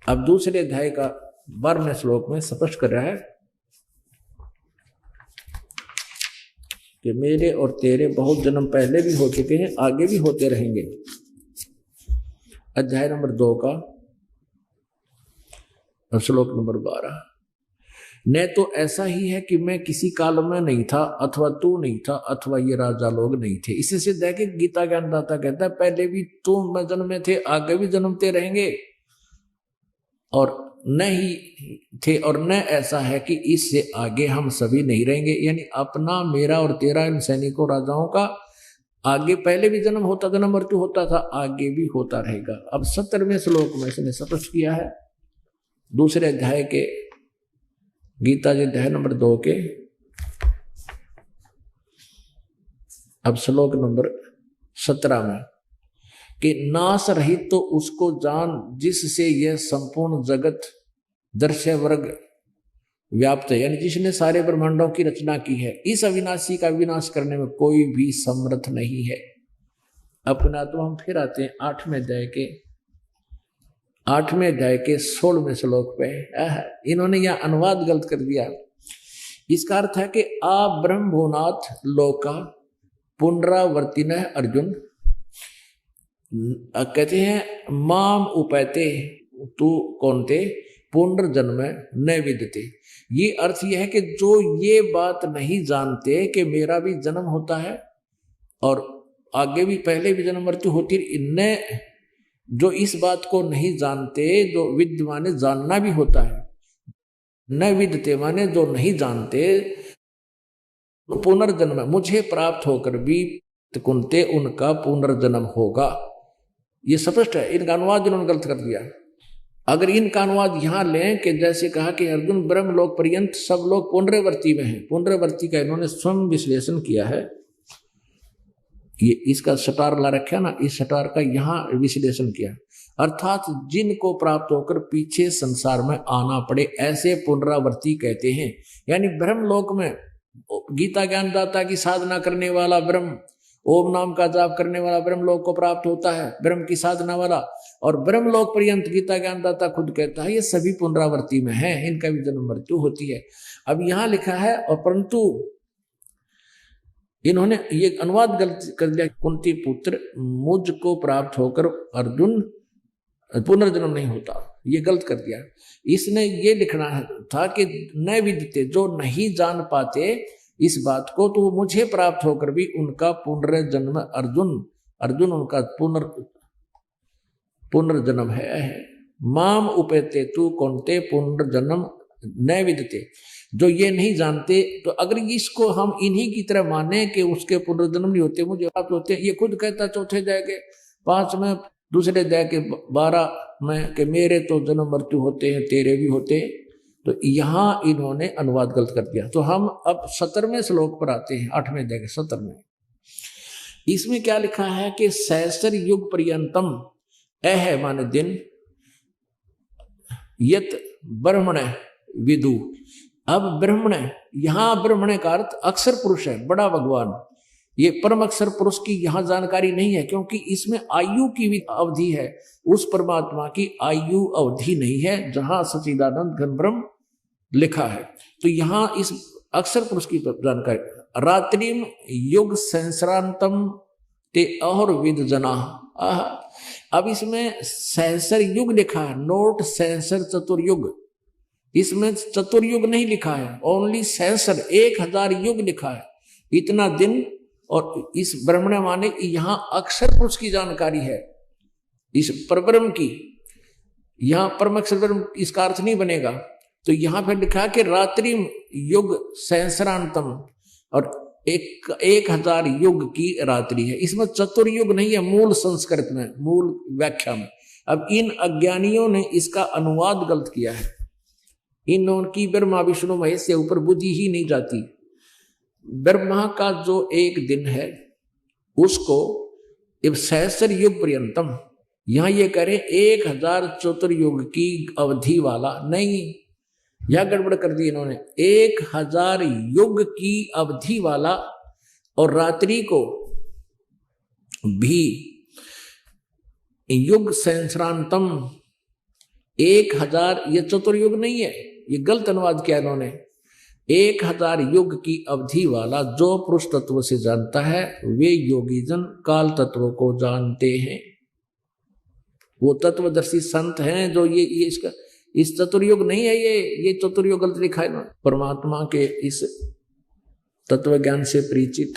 अब दूसरे अध्याय का 12वें श्लोक में स्पष्ट कर रहा है कि मेरे और तेरे बहुत जन्म पहले भी हो चुके हैं, आगे भी होते रहेंगे। अध्याय नंबर 2 का और श्लोक नंबर 12, न तो ऐसा ही है कि मैं किसी काल में नहीं था, अथवा तू नहीं था, अथवा ये राजा लोग नहीं थे। इससे सिद्ध है कि गीता ज्ञानदाता कहता है पहले भी तुम मैं जन्मे थे, आगे भी जन्मते रहेंगे, और न ही थे और न ऐसा है कि इससे आगे हम सभी नहीं रहेंगे। यानी अपना, मेरा और तेरा, इन सैनिकों राजाओं का आगे पहले भी जन्म होता, जन्म मृत्यु होता था, आगे भी होता रहेगा। अब 17वें श्लोक में इसने स्पष्ट किया है दूसरे अध्याय के गीता जी अध्याय नंबर 2 के अब श्लोक नंबर 17 में कि नाश रहित तो उसको जान जिससे यह संपूर्ण जगत दर्शय वर्ग व्याप्त है। यानी जिसने सारे ब्रह्मांडों की रचना की है, इस अविनाशी का विनाश करने में कोई भी समर्थ नहीं है। अपना तो हम फिर आते हैं 8वें अध्याय के 16वें श्लोक पे। इन्होंने यह अनुवाद गलत कर दिया। इसका अर्थ है कि आ ब्रह्मभुवनाथ लोका पुनरावर्तिन अर्जुन, कहते हैं माम उपैते तू कौनते पुनर्जन्म न विदते। ये अर्थ यह है कि जो ये बात नहीं जानते कि मेरा भी जन्म होता है और आगे भी पहले भी जन्म मृत्यु होती। न जो इस बात को नहीं जानते, जो विद्य माने जानना भी होता है, न विद्यते माने जो नहीं जानते, पुनर्जन्म मुझे प्राप्त होकर भी कुंते उनका पुनर्जन्म होगा। ये स्पष्ट है। इनका अनुवाद इन्होंने गलत कर दिया। अगर इनका अनुवाद यहां लें कि जैसे कहा कि अर्जुन ब्रह्मलोक पर्यंत सब लोग पुनरावर्ती में हैं, पुनरावर्ती का इन्होंने स्वयं विश्लेषण किया है। ये इसका सटार ला रखा ना, इस सटार का यहाँ विश्लेषण किया, अर्थात जिनको प्राप्त होकर पीछे संसार में आना पड़े ऐसे पुनरावर्ती कहते हैं। यानी ब्रह्मलोक में गीता ज्ञानदाता की साधना करने वाला ब्रह्म, ओम नाम का जाप करने वाला ब्रह्मलोक को प्राप्त होता है, ब्रह्म की साधना वाला, और ब्रह्मलोक पर्यंत गीता ज्ञानदाता खुद कहता है ये सभी पुनरावर्ती में है, इनका भी जन्म मृत्यु होती है। अब यहाँ लिखा है और परंतु इन्होंने ये अनुवाद गलत कर दिया, कुंती पुत्र मुझको प्राप्त होकर अर्जुन पुनर्जन्म नहीं होता, ये गलत कर दिया। इसने ये लिखना था कि न विदिते, जो नहीं जान पाते इस बात को, तो मुझे प्राप्त होकर भी उनका पुनर्जन्म अर्जुन उनका पुनर्जन्म है। माम उपेते तू कौनते पुनर्जन्म न विदिते, जो ये नहीं जानते, तो अगर इसको हम इन्हीं की तरह माने कि उसके पुनर्जन्म नहीं होते, मुझे प्राप्त होते, ये खुद कहता चौथे अध्याय के 5 में, दूसरे अध्याय के 12 में कि मेरे तो जन्म मृत्यु होते हैं, तेरे भी होते। तो यहाँ इन्होंने अनुवाद गलत कर दिया। तो हम अब 17वें श्लोक पर आते हैं, 8वें अध्याय के 17वें। इसमें क्या लिखा है कि सहस्र युग पर्यंतम, अह माने दिन, यत ब्रह्मण विदु। अब ब्रह्मण, यहां ब्रह्मण का अर्थ अक्षर पुरुष है, बड़ा भगवान। ये परम अक्षर पुरुष की यहां जानकारी नहीं है, क्योंकि इसमें आयु की भी अवधि है, उस परमात्मा की आयु अवधि नहीं है जहां सच्चिदानंद घन ब्रह्म लिखा है। तो यहां इस अक्षर पुरुष की जानकारी, रात्रिम युग सहस्रांतम ते और विद जना। अब इसमें सहस्र युग लिखा है, नोट सहस्र चतुर्युग, इसमें चतुर्युग नहीं लिखा है, ओनली सहस्र 1000 युग लिखा है, इतना दिन। और इस ब्रह्मण माने यहां अक्षर पुरुष की जानकारी है, इस परब्रह्म की। यहां परम अक्षर ब्रह्म इसका अर्थ नहीं बनेगा। तो यहां पर लिखा कि रात्रि युग सहस्रांतम, और 1000 युग की रात्रि है। इसमें चतुर्युग नहीं है मूल संस्कृत में, मूल व्याख्या में। अब इन अज्ञानियों ने इसका अनुवाद गलत किया है। इनकी ब्रह्मा विष्णु महेश से ऊपर बुद्धि ही नहीं जाती। ब्रह्मा का जो एक दिन है उसको सहस्र युग पर्यंतम, यहां ये करें 1000 चतुर्युग की अवधि वाला नहीं, यह गड़बड़ कर दी इन्होंने। 1000 युग की अवधि वाला, और रात्रि को भी युग सहस्रांतम 1000, ये चतुर्युग नहीं है, ये गलत अनुवाद किया इन्होंने। 1000 युग की अवधि वाला जो पुरुष तत्व से जानता है वे योगी जन काल तत्व को जानते हैं। वो तत्वदर्शी संत हैं जो ये इसका, इस चतुर्युग नहीं है, ये चतुर्युग गलत लिखा है। परमात्मा के इस तत्व ज्ञान से परिचित,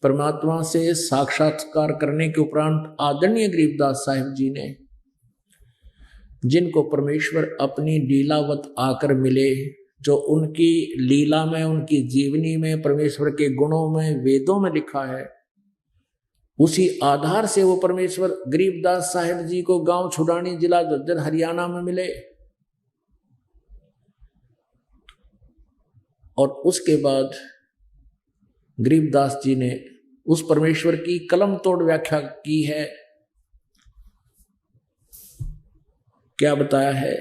परमात्मा से साक्षात्कार करने के उपरांत आदरणीय गरीबदास साहिब जी ने, जिनको परमेश्वर अपनी लीलावत आकर मिले, जो उनकी लीला में, उनकी जीवनी में, परमेश्वर के गुणों में, वेदों में लिखा है, उसी आधार से वो परमेश्वर गरीबदास साहिब जी को गांव छुड़ानी, जिला झज्जर, हरियाणा में मिले। और उसके बाद गरीबदास जी ने उस परमेश्वर की कलम तोड़ व्याख्या की है। क्या बताया है?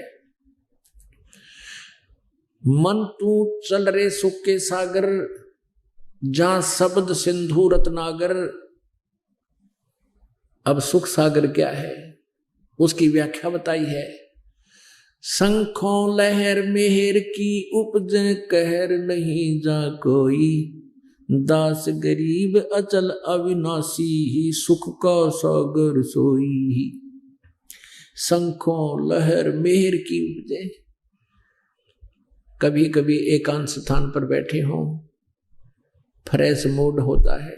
मन तू चल रे सुख के सागर, जहां शब्द सिंधु रत्नागर। अब सुख सागर क्या है उसकी व्याख्या बताई है। शंखों लहर मेहर की उपजे कहर, नहीं जा कोई दास गरीब अचल अविनाशी, ही सुख का सागर सोई। शंखों लहर मेहर की उपजे, कभी कभी एकांत स्थान पर बैठे हों, फ्रेश मूड होता है,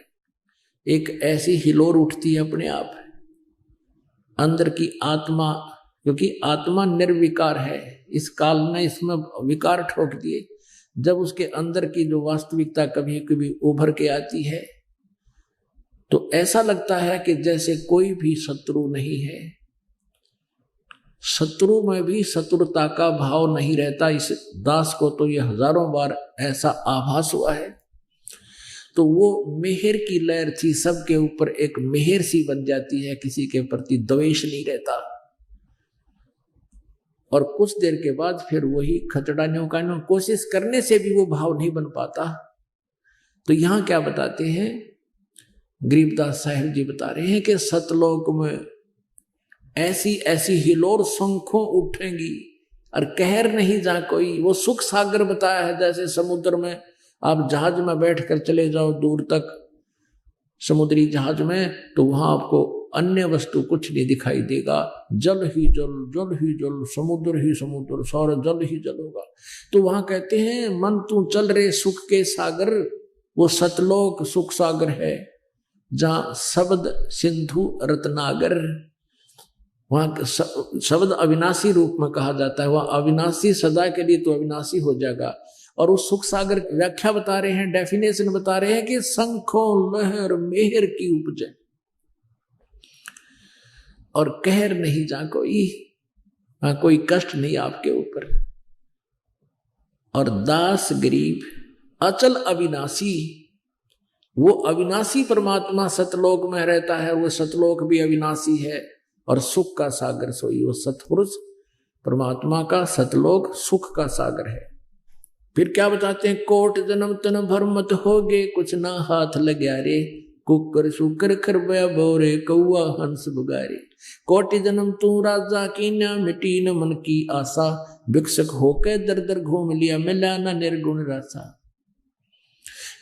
एक ऐसी हिलोर उठती है अपने आप अंदर की आत्मा, क्योंकि आत्मा निर्विकार है। इस काल ने इसमें विकार ठोक दिए। जब उसके अंदर की जो वास्तविकता कभी कभी उभर के आती है तो ऐसा लगता है कि जैसे कोई भी शत्रु नहीं है। शत्रु में भी शत्रुता का भाव नहीं रहता। इस दास को तो ये हजारों बार ऐसा आभास हुआ है। तो वो मेहर की लहर थी, सबके ऊपर एक मेहर सी बन जाती है, किसी के प्रति द्वेष नहीं रहता। और कुछ देर के बाद फिर वही खचड़ाने का कोशिश करने से भी वो भाव नहीं बन पाता। तो यहां क्या बताते हैं गरीबदास साहिब जी, बता रहे हैं कि सतलोक में ऐसी ऐसी हिलोर शंखों उठेंगी और कहर नहीं जा कोई। वो सुख सागर बताया है, जैसे समुद्र में आप जहाज में बैठकर चले जाओ दूर तक समुद्री जहाज में, तो वहां आपको अन्य वस्तु कुछ नहीं दिखाई देगा। जल ही जल, जल ही जल, समुद्र ही समुद्र, सारा जल ही जल होगा। तो वहां कहते हैं मन तू चल रे सुख के सागर, वो सतलोक सुख सागर है जहां शब्द सिंधु रत्नागर। वहां शब्द अविनाशी रूप में कहा जाता है, वह अविनाशी सदा के लिए तो अविनाशी हो जाएगा। और उस सुख सागर की व्याख्या बता रहे हैं, डेफिनेशन बता रहे हैं कि शंखों लहर मेहर की उपज और कहर नहीं जा कोई, कोई कष्ट नहीं आपके ऊपर। और दास गरीब अचल अविनाशी, वो अविनाशी परमात्मा सतलोक में रहता है, वो सतलोक भी अविनाशी है। और सुख का सागर सोई, वो सतपुरुष परमात्मा का सतलोक सुख का सागर है। फिर क्या बताते हैं, कोट जन्म तन भर मत होगे कुछ ना हाथ लग्या रे, कुकर सुकर खरबया बोरे कौआ हंस बुगारे। कोटि जन्म तू राजा की न मिटी न मन की आशा, भिक्षक होके दर दर घूम लिया मिला न निर्गुण रासा।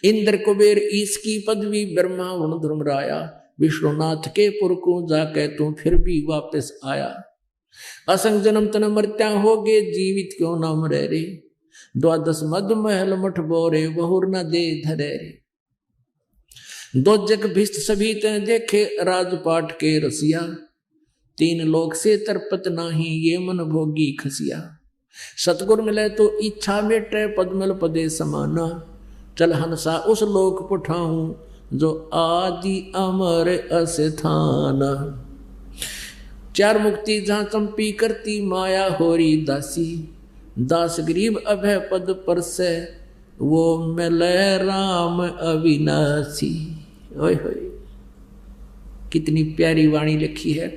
इंद्र कुबेर ईश की पदवी ब्रह्मा वण धर्मराया, विष्णुनाथ के पुर को जाके तू फिर भी वापस आया। असंग जन्म तन मरत्या होगे जीवित क्यों ना मरे रे, द्वादश मद महल मठ बोरे बहुर न दे धरे रे। दो जग भिष्ट सभी ते देखे राजपाट के रसिया, तीन लोक से तरपत नाही ये मन भोगी खसिया। सतगुर मिले तो इच्छा मेटे पद्मल पदे समाना, चल हंसा उस लोक पठाऊं जो आदि अमर अस्थाना। चार मुक्ति जहां चंपी करती माया होरी दासी, दास गरीब अभय पद पर से वो मिले राम अविनाशी। ओए होए, कितनी प्यारी वाणी लिखी है,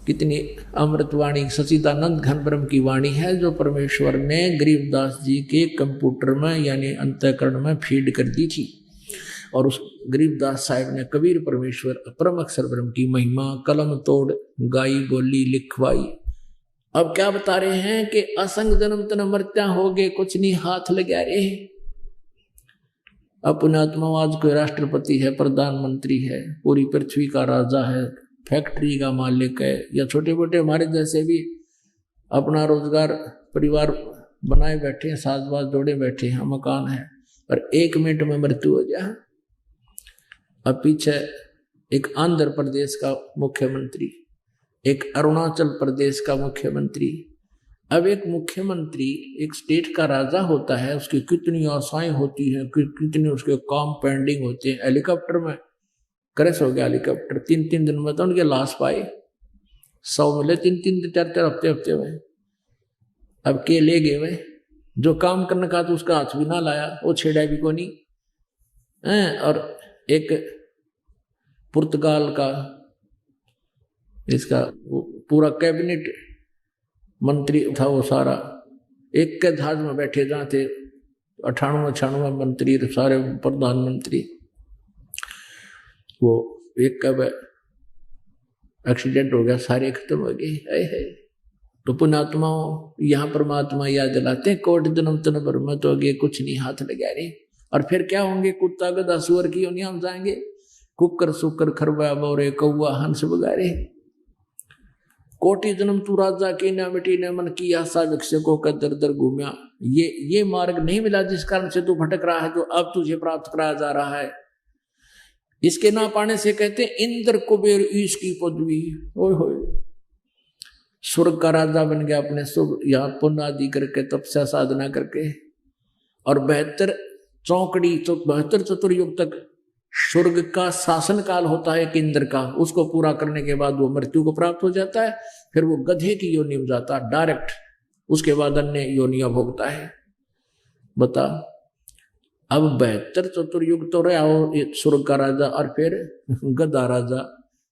कितनी अमृत वाणी सच्चिदानंद घन ब्रह्म की वाणी है, जो परमेश्वर ने गरीबदास जी के कंप्यूटर में यानी अंतःकरण में फीड कर दी थी। और उस गरीबदास साहिब ने कबीर परमेश्वर परम अक्षर ब्रह्म की महिमा कलम तोड़ गाई बोली लिखवाई। अब क्या बता रहे हैं कि असंग जन्म तन मरत्या होगे कुछ नहीं हाथ लगा रे। अपने आत्मा आज कोई राष्ट्रपति है, प्रधानमंत्री है, पूरी पृथ्वी का राजा है, फैक्ट्री का मालिक है, या छोटे मोटे हमारे जैसे भी अपना रोजगार परिवार बनाए बैठे हैं, साजबाज जोड़े बैठे हैं, मकान है, पर 1 मिनट में मृत्यु हो जाए। अब पीछे एक आंध्र प्रदेश का मुख्यमंत्री, एक अरुणाचल प्रदेश का मुख्यमंत्री। अब एक मुख्यमंत्री एक स्टेट का राजा होता है, उसकी कितनी आशाएं होती हैं, कितने उसके काम पेंडिंग होते हैं। हेलीकॉप्टर में क्रैश हो गया हेलीकॉप्टर, 3-3 दिन में तो उनके लाश पाए, 100 मिले 3-3 4-4 हफ्ते में। अब के ले गए वे, जो काम करने का तो उसका हाथ भी ना लाया, वो छेड़ा भी को नहीं। और एक पुर्तगाल का इसका पूरा कैबिनेट मंत्री था, वो सारा एक के जहाज में बैठे जहाँ थे 98-96 मंत्री, सारे प्रधानमंत्री, वो एक का एक्सीडेंट हो गया, सारे खत्म हो गए। तो पुण्यात्माओं यहाँ परमात्मा याद दिलाते हैं, कोट जन्म तन भर में तो आगे कुछ नहीं हाथ लगा रहे। और फिर क्या होंगे, कुत्ता गधा सुअर की योनियां हम जाएंगे, कुकर सुकर खरबा बोरे कौआ हंस बगारे। कोटि जन्म तू राजा की न मिटी न मन की आशा, विक्षकों का दर दर घूमिया। ये मार्ग नहीं मिला जिस कारण से तू भटक रहा है, जो अब तुझे प्राप्त कराया जा रहा है। इसके ना पाने से कहते इंद्र कुबेर ईश की पदवी, ओए होए, स्वर्ग का राजा बन गया अपने शुभ यहाँ पुण्य आदि करके, तपस्या साधना करके, और 72 चौकड़ी तो 72 चतुर्युग तक स्वर्ग का शासन काल होता है कि इंद्र का, उसको पूरा करने के बाद वो मृत्यु को प्राप्त हो जाता है, फिर वो गधे की योनि में जाता है डायरेक्ट, उसके बाद अन्य योनियां भोगता है। बता, अब 72 चतुर्युग तो रहा हो स्वर्ग का राजा, और फिर गधा राजा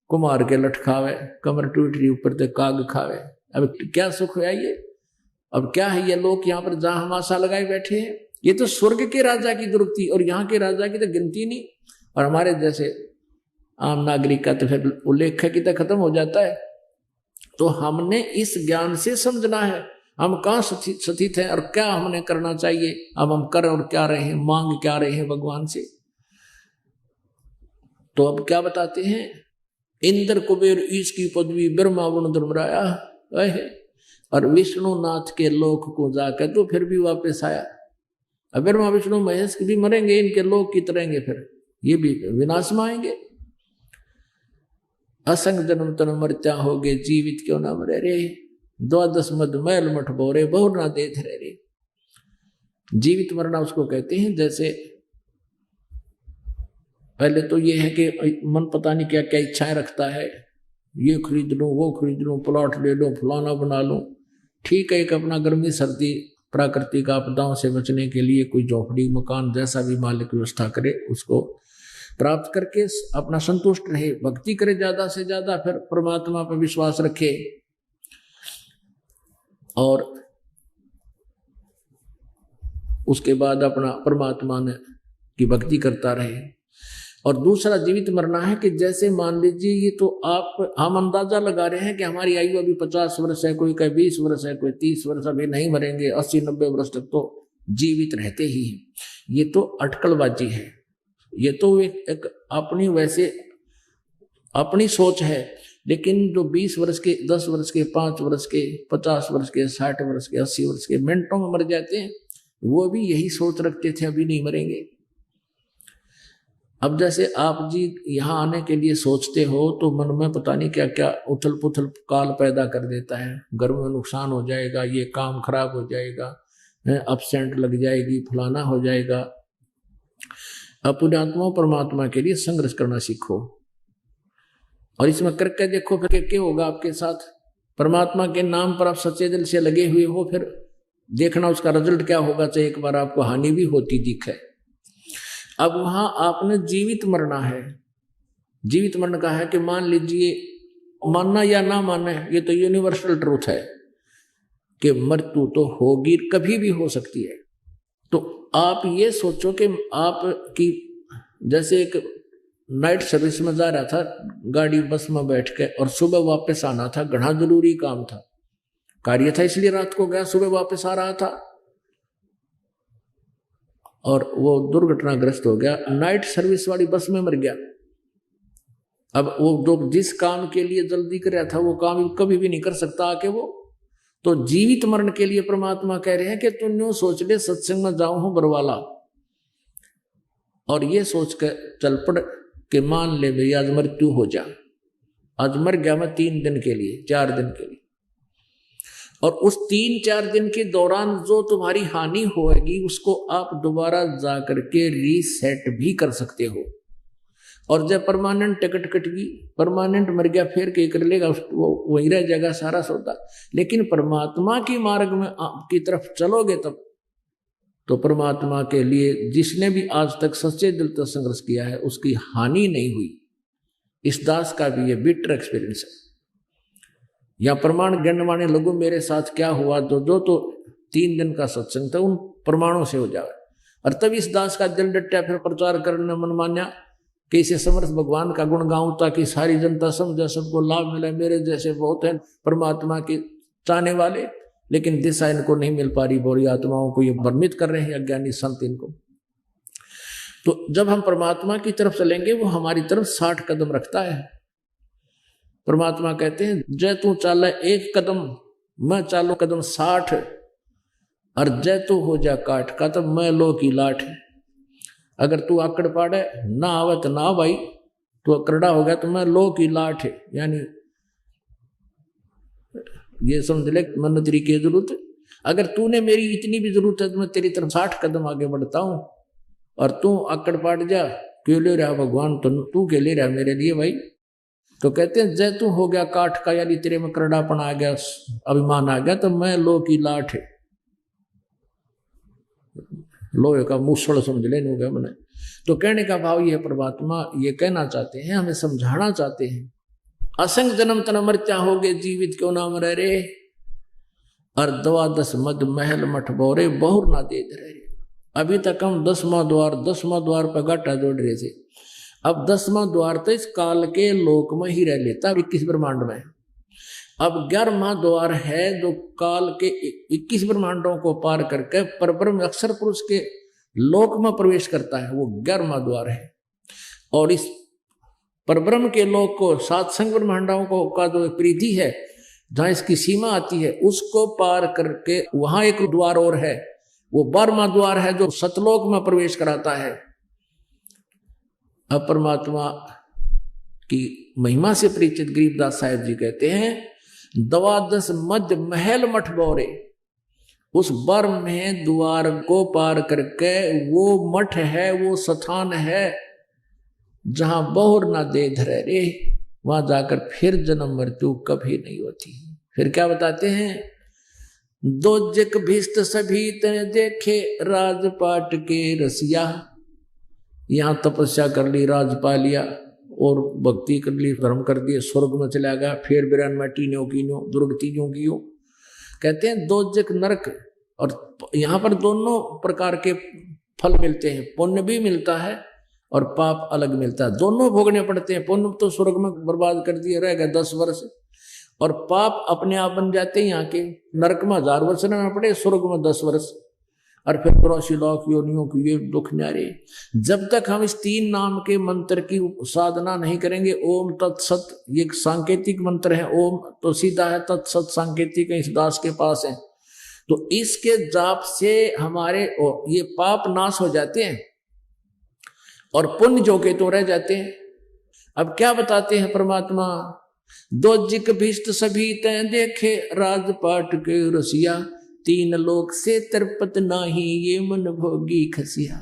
कुमार के लठ खावे, कमर टूट रही ऊपर से काग खावे, अब क्या सुख है ये? अब क्या है ये लोग यहाँ पर जहां हम आशा लगाए बैठे हैं? ये तो स्वर्ग के राजा की दुर्गति, और यहाँ के राजा की तो गिनती नहीं, और हमारे जैसे आम नागरिक का तो फिर उल्लेख की तो खत्म हो जाता है। तो हमने इस ज्ञान से समझना है हम कहाँ स्थित हैं और क्या हमने करना चाहिए। अब हम कर और क्या रहे हैं, मांग क्या रहे हैं भगवान से। तो अब क्या बताते हैं, इंद्र कुबेर ईश की पदवी ब्रह्मा वरुण धर्मराया, और विष्णुनाथ के लोक को जाकर तो फिर भी वापस आया। अब ब्रह्मा विष्णु महेश भी मरेंगे, इनके लोक की तरेंगे, फिर ये भी विनाश में आएंगे। असंग जन्म तन मरत्या हो गए, जीवित क्यों ना मरे रे, 12 मद मैल मठ बोरे बहुर ना देथ रे रे। जीवित मरना उसको कहते हैं, जैसे पहले तो ये है कि मन पता नहीं क्या क्या इच्छाएं रखता है, ये खरीद लूं, वो खरीद लूं, प्लॉट ले लूं, फलाना बना लूं। ठीक है, एक अपना गर्मी सर्दी प्राकृतिक आपदाओं से बचने के लिए कोई झोपड़ी मकान जैसा भी मालिक व्यवस्था करे, उसको प्राप्त करके अपना संतुष्ट रहे, भक्ति करे ज्यादा से ज्यादा, फिर परमात्मा पर विश्वास रखे और उसके बाद अपना परमात्मा ने की भक्ति करता रहे। और दूसरा जीवित मरना है कि जैसे मान लीजिए ये तो हम अंदाजा लगा रहे हैं कि हमारी आयु अभी 50 वर्ष है, कोई कहे 20 वर्ष है, कोई 30 वर्ष, अभी नहीं मरेंगे, 80-90 वर्ष तक तो जीवित रहते ही हैं। ये तो अटकलबाजी है, ये तो एक अपनी वैसे अपनी सोच है। लेकिन जो 20 वर्ष के, 10 वर्ष के, 5 वर्ष के, 50 वर्ष के, 60 वर्ष के, 80 वर्ष के मिनटों में मर जाते हैं, वो भी यही सोच रखते थे अभी नहीं मरेंगे। अब जैसे आप जी यहाँ आने के लिए सोचते हो तो मन में पता नहीं क्या क्या उथल पुथल काल पैदा कर देता है, घर में नुकसान हो जाएगा, ये काम खराब हो जाएगा, अपसेंट लग जाएगी, फलाना हो जाएगा। अपने आत्मा परमात्मा के लिए संघर्ष करना सीखो और इसमें करके देखो फिर क्या होगा आपके साथ। परमात्मा के नाम पर आप सच्चे दिल से लगे हुए हो, फिर देखना उसका रिजल्ट क्या होगा, चाहे एक बार आपको हानि भी होती दिखे। अब वहां आपने जीवित मरना है। जीवित मरने का है कि मान लीजिए, मानना या ना मानना, ये तो यूनिवर्सल ट्रूथ है कि मृत्यु तो होगी, कभी भी हो सकती है। तो आप ये सोचो कि आपकी जैसे एक नाइट सर्विस में जा रहा था गाड़ी बस में बैठ के, और सुबह वापस आना था, घना जरूरी काम था, कार्य था, इसलिए रात को गया, सुबह वापस आ रहा था और वो दुर्घटनाग्रस्त हो गया, नाइट सर्विस वाली बस में मर गया। अब वो जो जिस काम के लिए जल्दी कर रहा था वो काम कभी भी नहीं कर सकता आके वो। तो जीवित मरण के लिए परमात्मा कह रहे हैं कि तुम यूं सोच ले, सत्संग में जाऊं हूं बरवाला, और ये सोच कर चल पड़ कि मान ले मेरी आज मृत्यु हो जा, आज मर गया मैं 3 दिन के लिए, 4 दिन के लिए, और उस 3-4 दिन के दौरान जो तुम्हारी हानि होगी उसको आप दोबारा जा करके रीसेट भी कर सकते हो। और जब परमानेंट टिकट कट गई, परमानेंट मर गया, फिर क्या कर लेगा, वो वही रह जाएगा सारा सौदा। लेकिन परमात्मा की मार्ग में आपकी तरफ चलोगे तब तो परमात्मा के लिए जिसने भी आज तक सच्चे दिल से संघर्ष किया है उसकी हानि नहीं हुई। इस दास का भी ये बिटर एक्सपीरियंस है। या प्रमाण गणवाने लोगों मेरे साथ क्या हुआ, तो 3 दिन का सत्संग था, उन प्रमाणों से हो जाए। और तब इस दास का दिल डटा, फिर प्रचार करने मन मान्या कि इसे समर्थ भगवान का गुण गाऊं ताकि सारी जनता समझे, सबको लाभ मिले। मेरे जैसे बहुत हैं परमात्मा के चाहने वाले, लेकिन दिशा इनको नहीं मिल पा रही, बोरी आत्माओं को ये भ्रमित कर रहे हैं अज्ञानी संत इनको। तो जब हम परमात्मा की तरफ चलेंगे वो हमारी तरफ 60 कदम रखता है। परमात्मा कहते हैं जय तू चाले 1 कदम, मैं चालू कदम 60, और जय तू हो जा काट का, तब मैं लो की लाठ। अगर तू आकड़ पाड़े ना आवत ना भाई, तो करड़ा हो गया तो मैं लो की लाठ है, यानी ये समझ ले मन तेरी की जरूरत है। अगर तूने मेरी इतनी भी जरूरत है तो मैं तेरी तरफ 60 कदम आगे बढ़ता हूं, और तू आकड़ पाट जा, क्यों ले रहा भगवान, तो तू के ले रहा मेरे लिए भाई। तो कहते हैं जय तू हो गया काठ का, यानी तेरे में करड़ापन आ गया, अभिमान आ गया, तो मैं लो की लाठ है, लोहे का मूसड़ समझ लेने हो गया मैंने। तो कहने का भाव ये परमात्मा ये कहना चाहते हैं, हमें समझाना चाहते हैं, असंग जन्म तन मर्त्या हो गए जीवित क्यों ना मरे रे, और 12 मद महल मठ बोरे बहुर ना दे रे। अभी तक हम 10वां द्वार पर गाटा जोड़ रहे थे, अब 10वां द्वार तो इस काल के लोक में ही रह लेता 21 ब्रह्मांड में। अब 11वां द्वार है जो काल के 21 ब्रह्मांडों को पार करके परब्रह्म अक्षर पुरुष के लोक में प्रवेश करता है, वो 11वां द्वार है। और इस परब्रह्म के लोक को सातसंग ब्रह्मांडों को का जो परिधि है, जहां इसकी सीमा आती है, उसको पार करके वहां एक द्वार और है, वो 12वां द्वार है जो सतलोक में प्रवेश कराता है। अब परमात्मा की महिमा से परिचित गरीबदास साहिब जी कहते हैं 12 मध्य महल मठ बोरे, उस बर में द्वार को पार करके वो मठ है, वो स्थान है जहां बहुर ना दे धरे रे, वहां जाकर फिर जन्म मृत्यु कभी नहीं होती। फिर क्या बताते हैं, दो जक भिस्त सभी तने देखे राजपाट के रसिया, यहां तपस्या कर ली, राज पा लिया और भक्ति कर ली, धर्म कर दिए, स्वर्ग में चला गया, फिर बिरान में टीनो कीनो दुर्गतियों की। कहते हैं दो जक नरक, और यहाँ पर दोनों प्रकार के फल मिलते हैं, पुण्य भी मिलता है और पाप अलग मिलता है, दोनों भोगने पड़ते हैं। पुण्य तो स्वर्ग में बर्बाद कर दिए, रह गए 10 वर्ष, और पाप अपने आप बन जाते हैं यहाँ के, नरक में 1000 वर्ष रहना पड़े, स्वर्ग में 10 वर्ष, और फिर 83 लाख योनियों की ये दुख न्यारे। जब तक हम इस 3 नाम के मंत्र की साधना नहीं करेंगे, ओम तत्सत, ये सांकेतिक मंत्र है, ओम तो सीधा है, तत्सत सांकेतिक इस दास के पास है, तो इसके जाप से हमारे ये पाप नाश हो जाते हैं और पुण्य जो के तो रह जाते हैं। अब क्या बताते हैं परमात्मा, दो जिक भिष्ट सभी तय देखे राजपाट के रसिया, 3 लोक से तरपत नाही ये मन भोगी खसिया।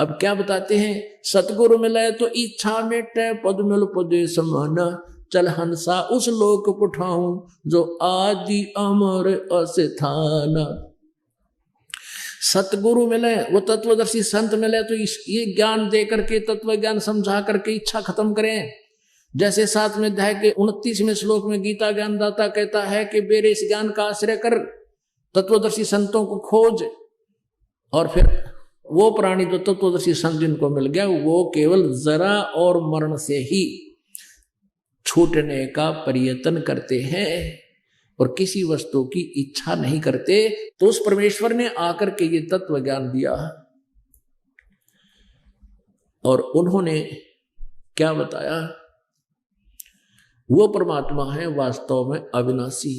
अब क्या बताते हैं, सतगुरु मिले तो इच्छा मेटे पद मिल पदे समाना, चल हंसा उस लोक पुठाऊं जो आदि अमर अस्थाना। सतगुरु मिले, वो तत्वदर्शी संत मिले तो ये ज्ञान दे करके, तत्व ज्ञान समझा करके इच्छा खत्म करें। जैसे 7वें अध्याय के 29वें श्लोक में गीता ज्ञानदाता कहता है कि मेरे इस ज्ञान का आश्रय कर, तत्वदर्शी संतों को खोज, और फिर वो प्राणी जो तत्वदर्शी संत जिनको मिल गया, वो केवल जरा और मरण से ही छूटने का प्रयत्न करते हैं और किसी वस्तु की इच्छा नहीं करते। तो उस परमेश्वर ने आकर के ये तत्व ज्ञान दिया, और उन्होंने क्या बताया, वो परमात्मा है वास्तव में अविनाशी।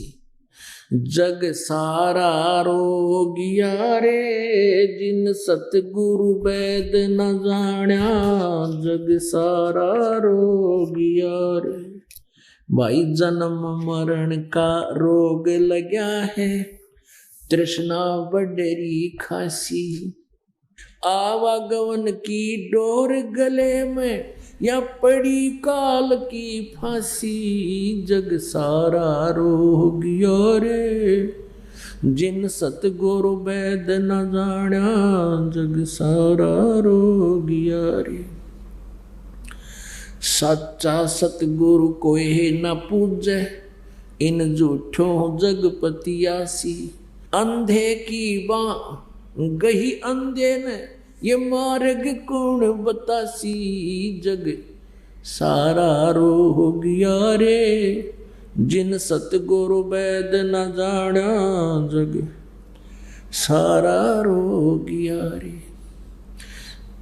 जग सारा रोगिया रे, जिन सतगुरु वैद न जाण्या, जग सारा रोगिया रे। भाई जन्म मरण का रोग लग्या है, तृष्णा बडरी खासी, आवागमन की डोर गले में या पड़ी काल की फांसी, जग सारा रोगिया रे, जिन सतगुरु वैद न जाण्या, जग सारा रोगिया रे। सच्चा सतगुरु कोई न पूजे, इन झूठों जगपतियासी, अंधे की बाँ गही अंधे ने, ये मार्ग कौन बतासी, जग सारा रोगिया रे, जिन सतगुरु वैद न जाना, जग सारा रोगिया रे।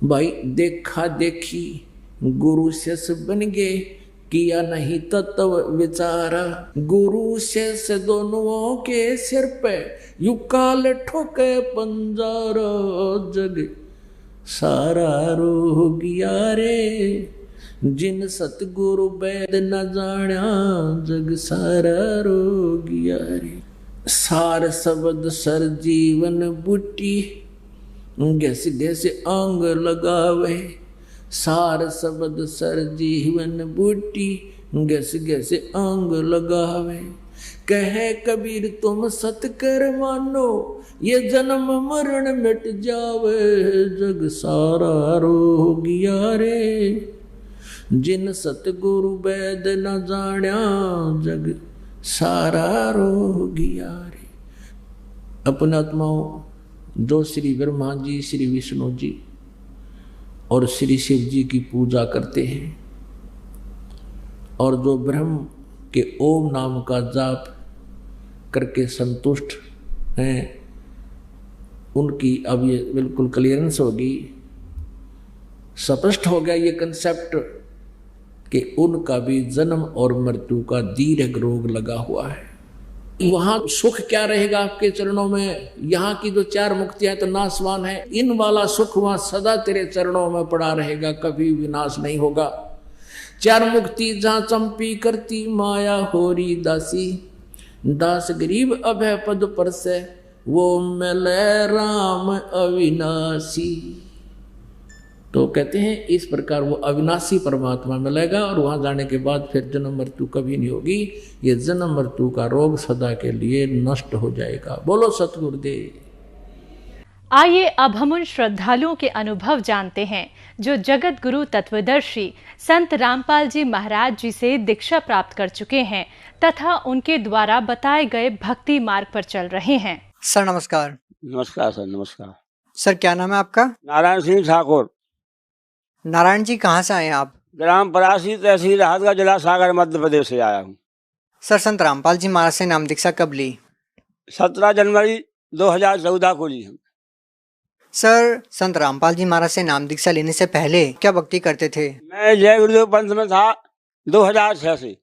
भाई देखा देखी गुरु शिष्य बन गए, किया नहीं तत्व विचारा, गुरु शिष्य दोनों के सिर पे यू काल ठोके पंजारा, जग सारा रोगिया रे, जिन सतगुरु वैद न जाण्या जग सारा रोगिया रे। सार शब्द सर जीवन बूटी गैस गैस अंग लगावे। सार शब्द सर जीवन बूटी गैस गैस अंग लगावे। कहे कबीर तुम सत कर मानो ये जन्म मरण मिट जावे। जग सारा रोगिया रे। जिन सतगुरु वैद न जाण्या जग सारा रोगिया रे। अपने आत्माओं जो श्री ब्रह्मा जी, श्री विष्णु जी और श्री शिव जी की पूजा करते हैं और जो ब्रह्म के ओम नाम का जाप करके संतुष्ट हैं, उनकी अब ये बिल्कुल क्लियरेंस होगी, स्पष्ट हो गया ये कंसेप्ट कि उनका भी जन्म और मृत्यु का दीर्घ रोग लगा हुआ है। वहां सुख क्या रहेगा आपके चरणों में? यहाँ की जो 4 मुक्तियां तो नाशवान है, इन वाला सुख वहां सदा तेरे चरणों में पड़ा रहेगा, कभी विनाश नहीं होगा। 4 मुक्ति जहाँ चंपी करती माया होरी दासी। दास गरीब अभय पद पर से वो मिले राम अविनाशी। तो कहते हैं इस प्रकार वो अविनाशी परमात्मा मिलेगा और वहां जाने के बाद फिर जन्म मृत्यु कभी नहीं होगी। ये जन्म मृत्यु का रोग सदा के लिए नष्ट हो जाएगा। बोलो सतगुरुदेव। आइए अब हम उन श्रद्धालुओं के अनुभव जानते हैं जो जगत गुरु तत्वदर्शी संत रामपाल जी महाराज जी से दीक्षा प्राप्त कर चुके हैं तथा उनके द्वारा बताए गए भक्ति मार्ग पर चल रहे हैं। सर नमस्कार। नमस्कार सर, नमस्कार। सर क्या नाम है आपका? नारायण सिंह ठाकुर। नारायण जी कहाँ से आए हैं आप? ग्राम परासी, तहसील राहतगढ़, जिला सागर, मध्य प्रदेश से आया हूँ। सर संत रामपाल जी महाराज से नाम दीक्षा कब ली? 17 जनवरी 2014 को ली हम। सर संत रामपाल जी महाराज से नाम दीक्षा लेने से पहले क्या भक्ति करते थे? मैं जय गुरुदेव पंथ में था 2006 से।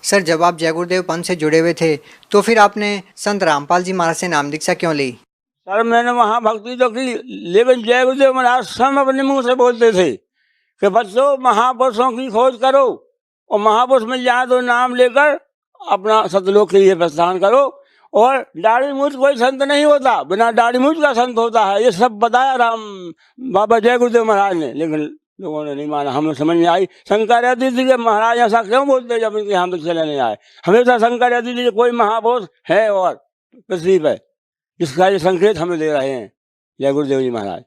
सर जब आप जय गुरुदेव पंथ से जुड़े हुए थे तो फिर आपने संत रामपाल जी महाराज से नाम दीक्षा क्यों ली? सर मैंने वहाँ भक्ति तो की, लेकिन जय गुरुदेव महाराज सब अपने मुंह से बोलते थे कि बच्चों महापुरुषों की खोज करो और महापुरुष मिल जाए तो नाम लेकर अपना सतलोक के लिए प्रस्थान करो। और दाढ़ी मूछ कोई संत नहीं होता, बिना दाढ़ी मूछ का संत होता है। ये सब बताया राम बाबा जय गुरुदेव महाराज ने, लेकिन लोगों ने नहीं माना। हमें समझ में आई, शंका रहती थी कि महाराज ऐसा क्यों बोलते जब इनके यहाँ दीक्षा लेने आए। हमेशा शंका रहती थी कि कोई महापुरुष है और पृथ्वी पे, जिसका ये संकेत हमें दे रहे हैं जय गुरुदेव जी महाराज।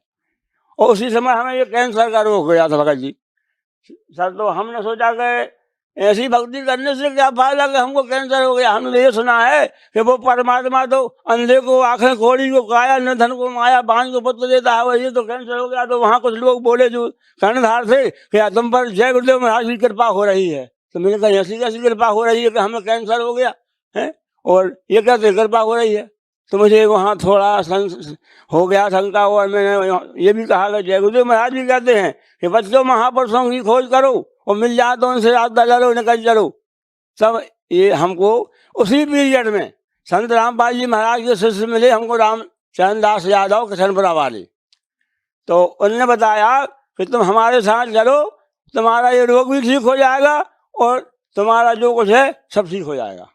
और उसी समय हमें ये कैंसर का रोग हो गया था भगत जी। सर तो हमने सोचा कि ऐसी भक्ति करने से क्या फायदा कि हमको कैंसर हो गया। हमने ये सुना है कि वो परमात्मा तो अंधे को आंखें, कोढ़ी को काया, निर्धन को माया, बांझ को पुत्र देता है, ये तो कैंसर हो गया। तो वहाँ कुछ लोग बोले जो कर्णधार थे कि तुम पर जय गुरुदेव महाराज की कृपा हो रही है। तो मैंने कहा ऐसी कैसी कृपा हो रही है कि हमें कैंसर हो गया है, और ये कैसे कृपा हो रही है। तो मुझे वहाँ थोड़ा हो गया शंका। और मैंने ये भी कहा कि जय गुरुदेव महाराज भी कहते हैं कि बच्चों महापुरुषों की खोज करो और मिल जाए तो उनसे रास्ता चलो, निकल चलो। सब ये हमको उसी पीरियड में संत रामपाल जी महाराज के शिष्य मिले हमको, रामचंद्र दास यादव किशनपुरा वाले। तो उन्होंने बताया कि तुम हमारे साथ चलो, तुम्हारा ये रोग भी ठीक हो जाएगा और तुम्हारा जो कुछ है सब ठीक हो जाएगा।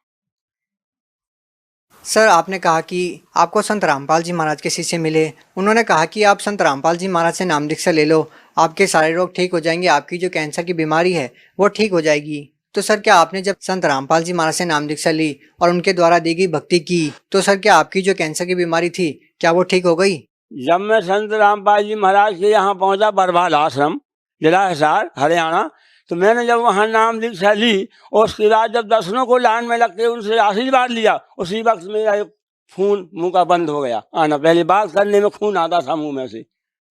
सर आपने कहा कि आपको संत रामपाल जी महाराज के शिष्य मिले, उन्होंने कहा कि आप संत रामपाल जी महाराज से नाम दीक्षा ले लो, आपके सारे रोग ठीक हो जाएंगे, आपकी जो कैंसर की बीमारी है वो ठीक हो जाएगी। तो सर क्या आपने जब संत रामपाल जी महाराज से नाम दीक्षा ली और उनके द्वारा दी गई भक्ति की, तो सर क्या आपकी जो कैंसर की बीमारी थी क्या वो ठीक हो गई? जब मैं संत रामपाल जी महाराज के यहाँ पहुंचा, बरवाल आश्रम, जिला हिसार, हरियाणा, तो मैंने जब वहाँ नाम दीक्षा ली और उसके बाद जब दर्शनों को लाइन में लग के उनसे आशीर्वाद लिया, उसी वक्त मेरा एक खून मुंह का बंद हो गया आना। पहले बात करने में खून आता था मुंह में से,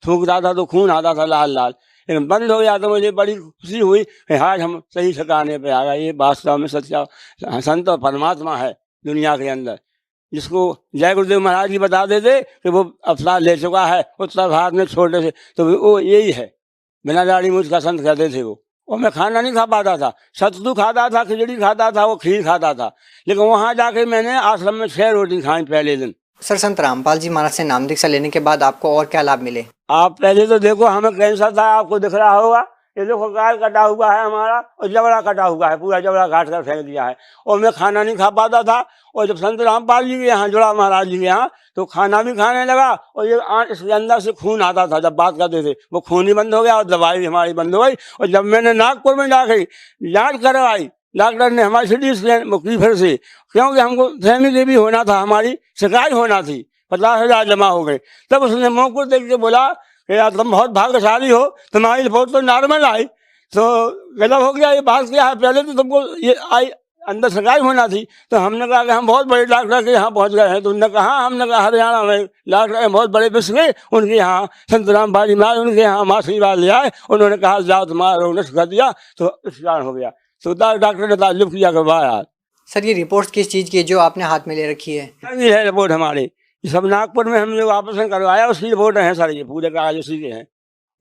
थूकता था तो खून आता था लाल लाल, लेकिन बंद हो गया। तो मुझे बड़ी खुशी हुई कि आज हम सही ठिकाने पे आ गए। ये वास्तव में सच्चा संत और परमात्मा है दुनिया के अंदर, जिसको जय गुरुदेव महाराज जी बता देते कि वो अवतार ले चुका है उत्तर भारत में छोटे से, तो वो यही है। बिना दाढ़ी मूछ का संत कहते थे वो। और मैं खाना नहीं खा पाता था, सत्तू खाता था, खिचड़ी खाता था, वो खीर खाता था, लेकिन वहाँ जाके मैंने आश्रम में 6 रोटी खाई पहले दिन। सर संत रामपाल जी महाराज से नाम दीक्षा लेने के बाद आपको और क्या लाभ मिले? आप पहले तो देखो, हमें कैंसर था, आपको दिख रहा होगा, ये देखो गाल कटा हुआ है हमारा और जबड़ा कटा हुआ है, पूरा जबड़ा काट कर फेंक दिया है। और मैं खाना नहीं खा पाता था, और जब संत रामपाल जी के यहाँ जुड़ा महाराज जी के यहाँ तो खाना भी खाने लगा, और ये इसके अंदर से खून आता था। जब बात करते थे वो खून ही बंद हो गया और दवाई भी हमारी बंद हो गई। और जब मैंने नागपुर में जाके जाँच करवाई, डॉक्टर ने हमारी सिटी स्कैन की फिर से, क्योंकि हमको फैमिली देवी होना था, हमारी शिकायत होना थी, 50,000 जमा हो गए। तब उसने मुंह देख के बोला कि यार तुम बहुत भाग्यशाली हो, तुम्हारी रिपोर्ट तो नॉर्मल आई, तो गलत हो गया। ये बात क्या है, पहले तो तुमको ये आई अंदर शिकायत होना थी। तो हमने कहा कि हम बहुत बड़े डॉक्टर के यहाँ पहुँच गए हैं। तो उन्होंने कहा, हमने कहा हरियाणा में डॉक्टर हैं बहुत बड़े विश्व के, उनके यहाँ संत रामपाल जी महाराज, उनके यहाँ हम आशीर्वाद ले आए। उन्होंने कहा जाओ तुम्हारा रोग नष्ट कर दिया, तो उपचार हो गया। तो डॉक्टर ने ताल्लुक किया करवाया। सर ये रिपोर्ट किस चीज़ की है जो आपने हाथ में ले रखी है? ये है रिपोर्ट हमारे, ये सब नागपुर में हमने ऑपरेशन करवाया, उसकी रिपोर्ट है सर, ये पूरे कागज उसी के हैं।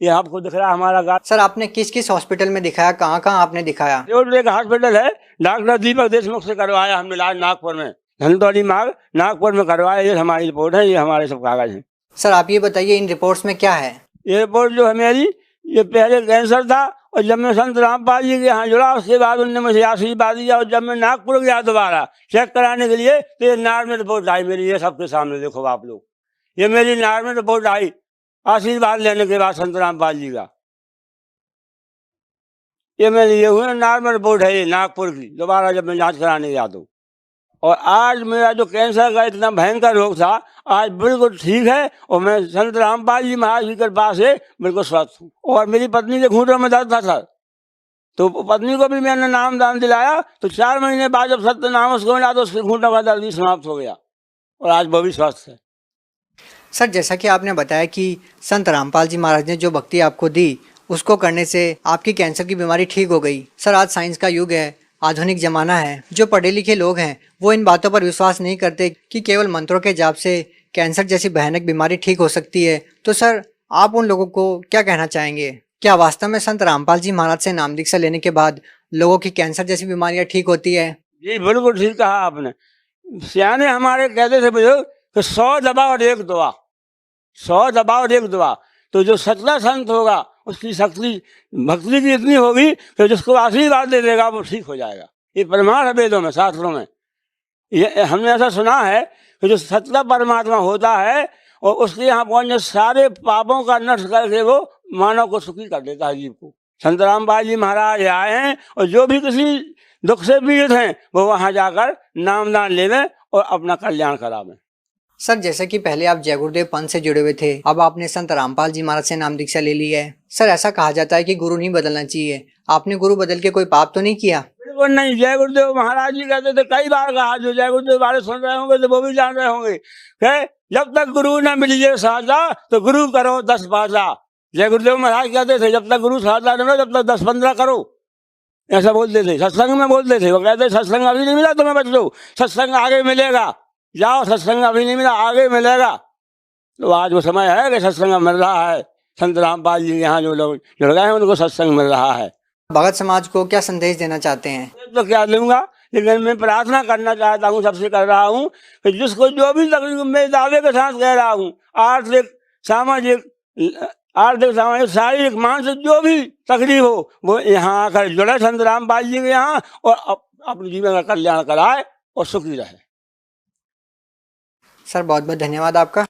ये आपको दिख रहा है हमारा गाँव। सर आपने किस किस हॉस्पिटल में दिखाया, कहाँ कहाँ आपने दिखाया? एक हॉस्पिटल है डॉक्टर दीपक देशमुख से करवाया हमने इलाज नागपुर में, धनतौली मार्ग नागपुर में करवाया। ये हमारी रिपोर्ट है, ये हमारे सब कागज हैं। सर आप ये बताइए इन रिपोर्ट्स में क्या है? ये रिपोर्ट जो है मेरी, ये पहले कैंसर था, और जब मैं संत रामपाल जी के यहाँ जुड़ा उसके बाद उन्होंने मुझे आशीर्वाद दिया। और जब मैं नागपुर गया दोबारा चेक कराने के लिए, तो ये नॉर्मल रिपोर्ट आई मेरी, ये सबके सामने देखो आप लोग, ये मेरी नॉर्मल रिपोर्ट आई आशीर्वाद लेने के बाद संत रामपाल जी का। ये मेरी ये हुई नॉर्मल रिपोर्ट है, ये नागपुर की, दोबारा जब मैं जांच कराने गया तो। और आज मेरा जो कैंसर का इतना भयंकर रोग था, आज बिल्कुल ठीक है, और मैं संत रामपाल जी महाराज की कृपा से बिल्कुल स्वस्थ हूँ। और मेरी पत्नी के घूंटों में दर्द था सर, तो पत्नी को भी मैंने नाम दान दिलाया, तो 4 महीने बाद जब सत्य नाम उसको मिला तो उसके घूंटों का दर्द ही समाप्त हो गया, और आज वो भी स्वस्थ है। सर जैसा कि आपने बताया कि संत रामपाल जी महाराज ने जो भक्ति आपको दी, उसको करने से आपकी कैंसर की बीमारी ठीक हो गई। सर आज साइंस का युग है, आधुनिक जमाना है, जो पढ़े लिखे लोग हैं वो इन बातों पर विश्वास नहीं करते कि केवल मंत्रों के जाप से कैंसर जैसी भयानक बीमारी ठीक हो सकती है। तो सर आप उन लोगों को क्या कहना चाहेंगे? क्या वास्तव में संत रामपाल जी महाराज से नाम दीक्षा लेने के बाद लोगों की कैंसर जैसी बीमारियां ठीक होती है? जी बिल्कुल ठीक कहा आपने। सियाने हमारे कहते थे बुजुर्ग कि 100 दवा और 1 दुआ, 100 दवा और 1 दुआ। तो जो सच्चा संत होगा उसकी शक्ति भक्ति की इतनी होगी कि जिसको आशीर्वाद दे देगा वो ठीक हो जाएगा। ये प्रमाण है वेदों में, शास्त्रों में। ये हमने ऐसा सुना है कि जो सच्चा परमात्मा होता है और उसके यहाँ पहुंचने सारे पापों का नष्ट करके वो मानव को सुखी कर देता है, जीव को। संत रामपाल जी महाराज आए हैं, और जो भी किसी दुख से पीड़ित हैं वो वहाँ जाकर नामदान लेवें और अपना कल्याण करावें। सर जैसे कि पहले आप जय गुरुदेव पंथ से जुड़े हुए थे, अब आपने संत रामपाल जी महाराज से नाम दीक्षा ले ली है। सर ऐसा कहा जाता है कि गुरु नहीं बदलना चाहिए, आपने गुरु बदल के कोई पाप तो नहीं किया? बिल्कुल नहीं। जय गुरुदेव महाराज जी कहते थे, कई बार कहा, जो जय गुरुदेव वाले सुन रहे होंगे तो वो भी जान रहे होंगे कि जब तक गुरु न मिलिए साजा तो गुरु करो 10 बाजा। जय गुरुदेव महाराज कहते थे जब तक गुरु साजा न मिले तब तक 10-15 करो, ऐसा बोलते थे। सत्संग में बोलते थे, वो कहते सत्संग अभी नहीं मिला तुम्हें बच्चों, सत्संग आगे मिलेगा, जाओ सत्संग अभी नहीं मिला आगे मिलेगा। तो आज वो समय है कि सत्संग मिल रहा है, संत रामपाल जी यहाँ जो लोग जुड़ गए हैं उनको सत्संग मिल रहा है। भगत समाज को क्या संदेश देना चाहते हैं? तो क्या दूंगा, लेकिन मैं प्रार्थना करना चाहता हूँ, सबसे कर रहा हूँ कि जिसको जो भी तकलीफ, मैं दावे के साथ कह रहा हूँ, आर्थिक सामाजिक शारीरिक मानसिक जो भी तकलीफ हो वो यहाँ आकर जुड़े संत रामपाल जी के यहाँ, और अपने जीवन का कल्याण कराए और सुखी रहे। सर बहुत बहुत धन्यवाद आपका।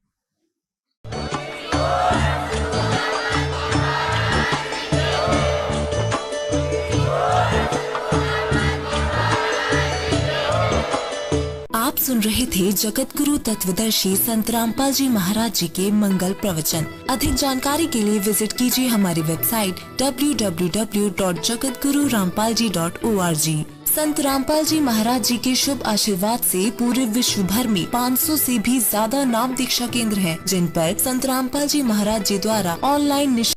आप सुन रहे थे जगत गुरु तत्वदर्शी संत रामपाल जी महाराज जी के मंगल प्रवचन। अधिक जानकारी के लिए विजिट कीजिए हमारी वेबसाइट www.jagatgururampalji.org। संत रामपाल जी महाराज जी के शुभ आशीर्वाद से पूरे विश्व भर में 500 से भी ज्यादा नाम दीक्षा केंद्र हैं, जिन पर संत रामपाल जी महाराज जी द्वारा ऑनलाइन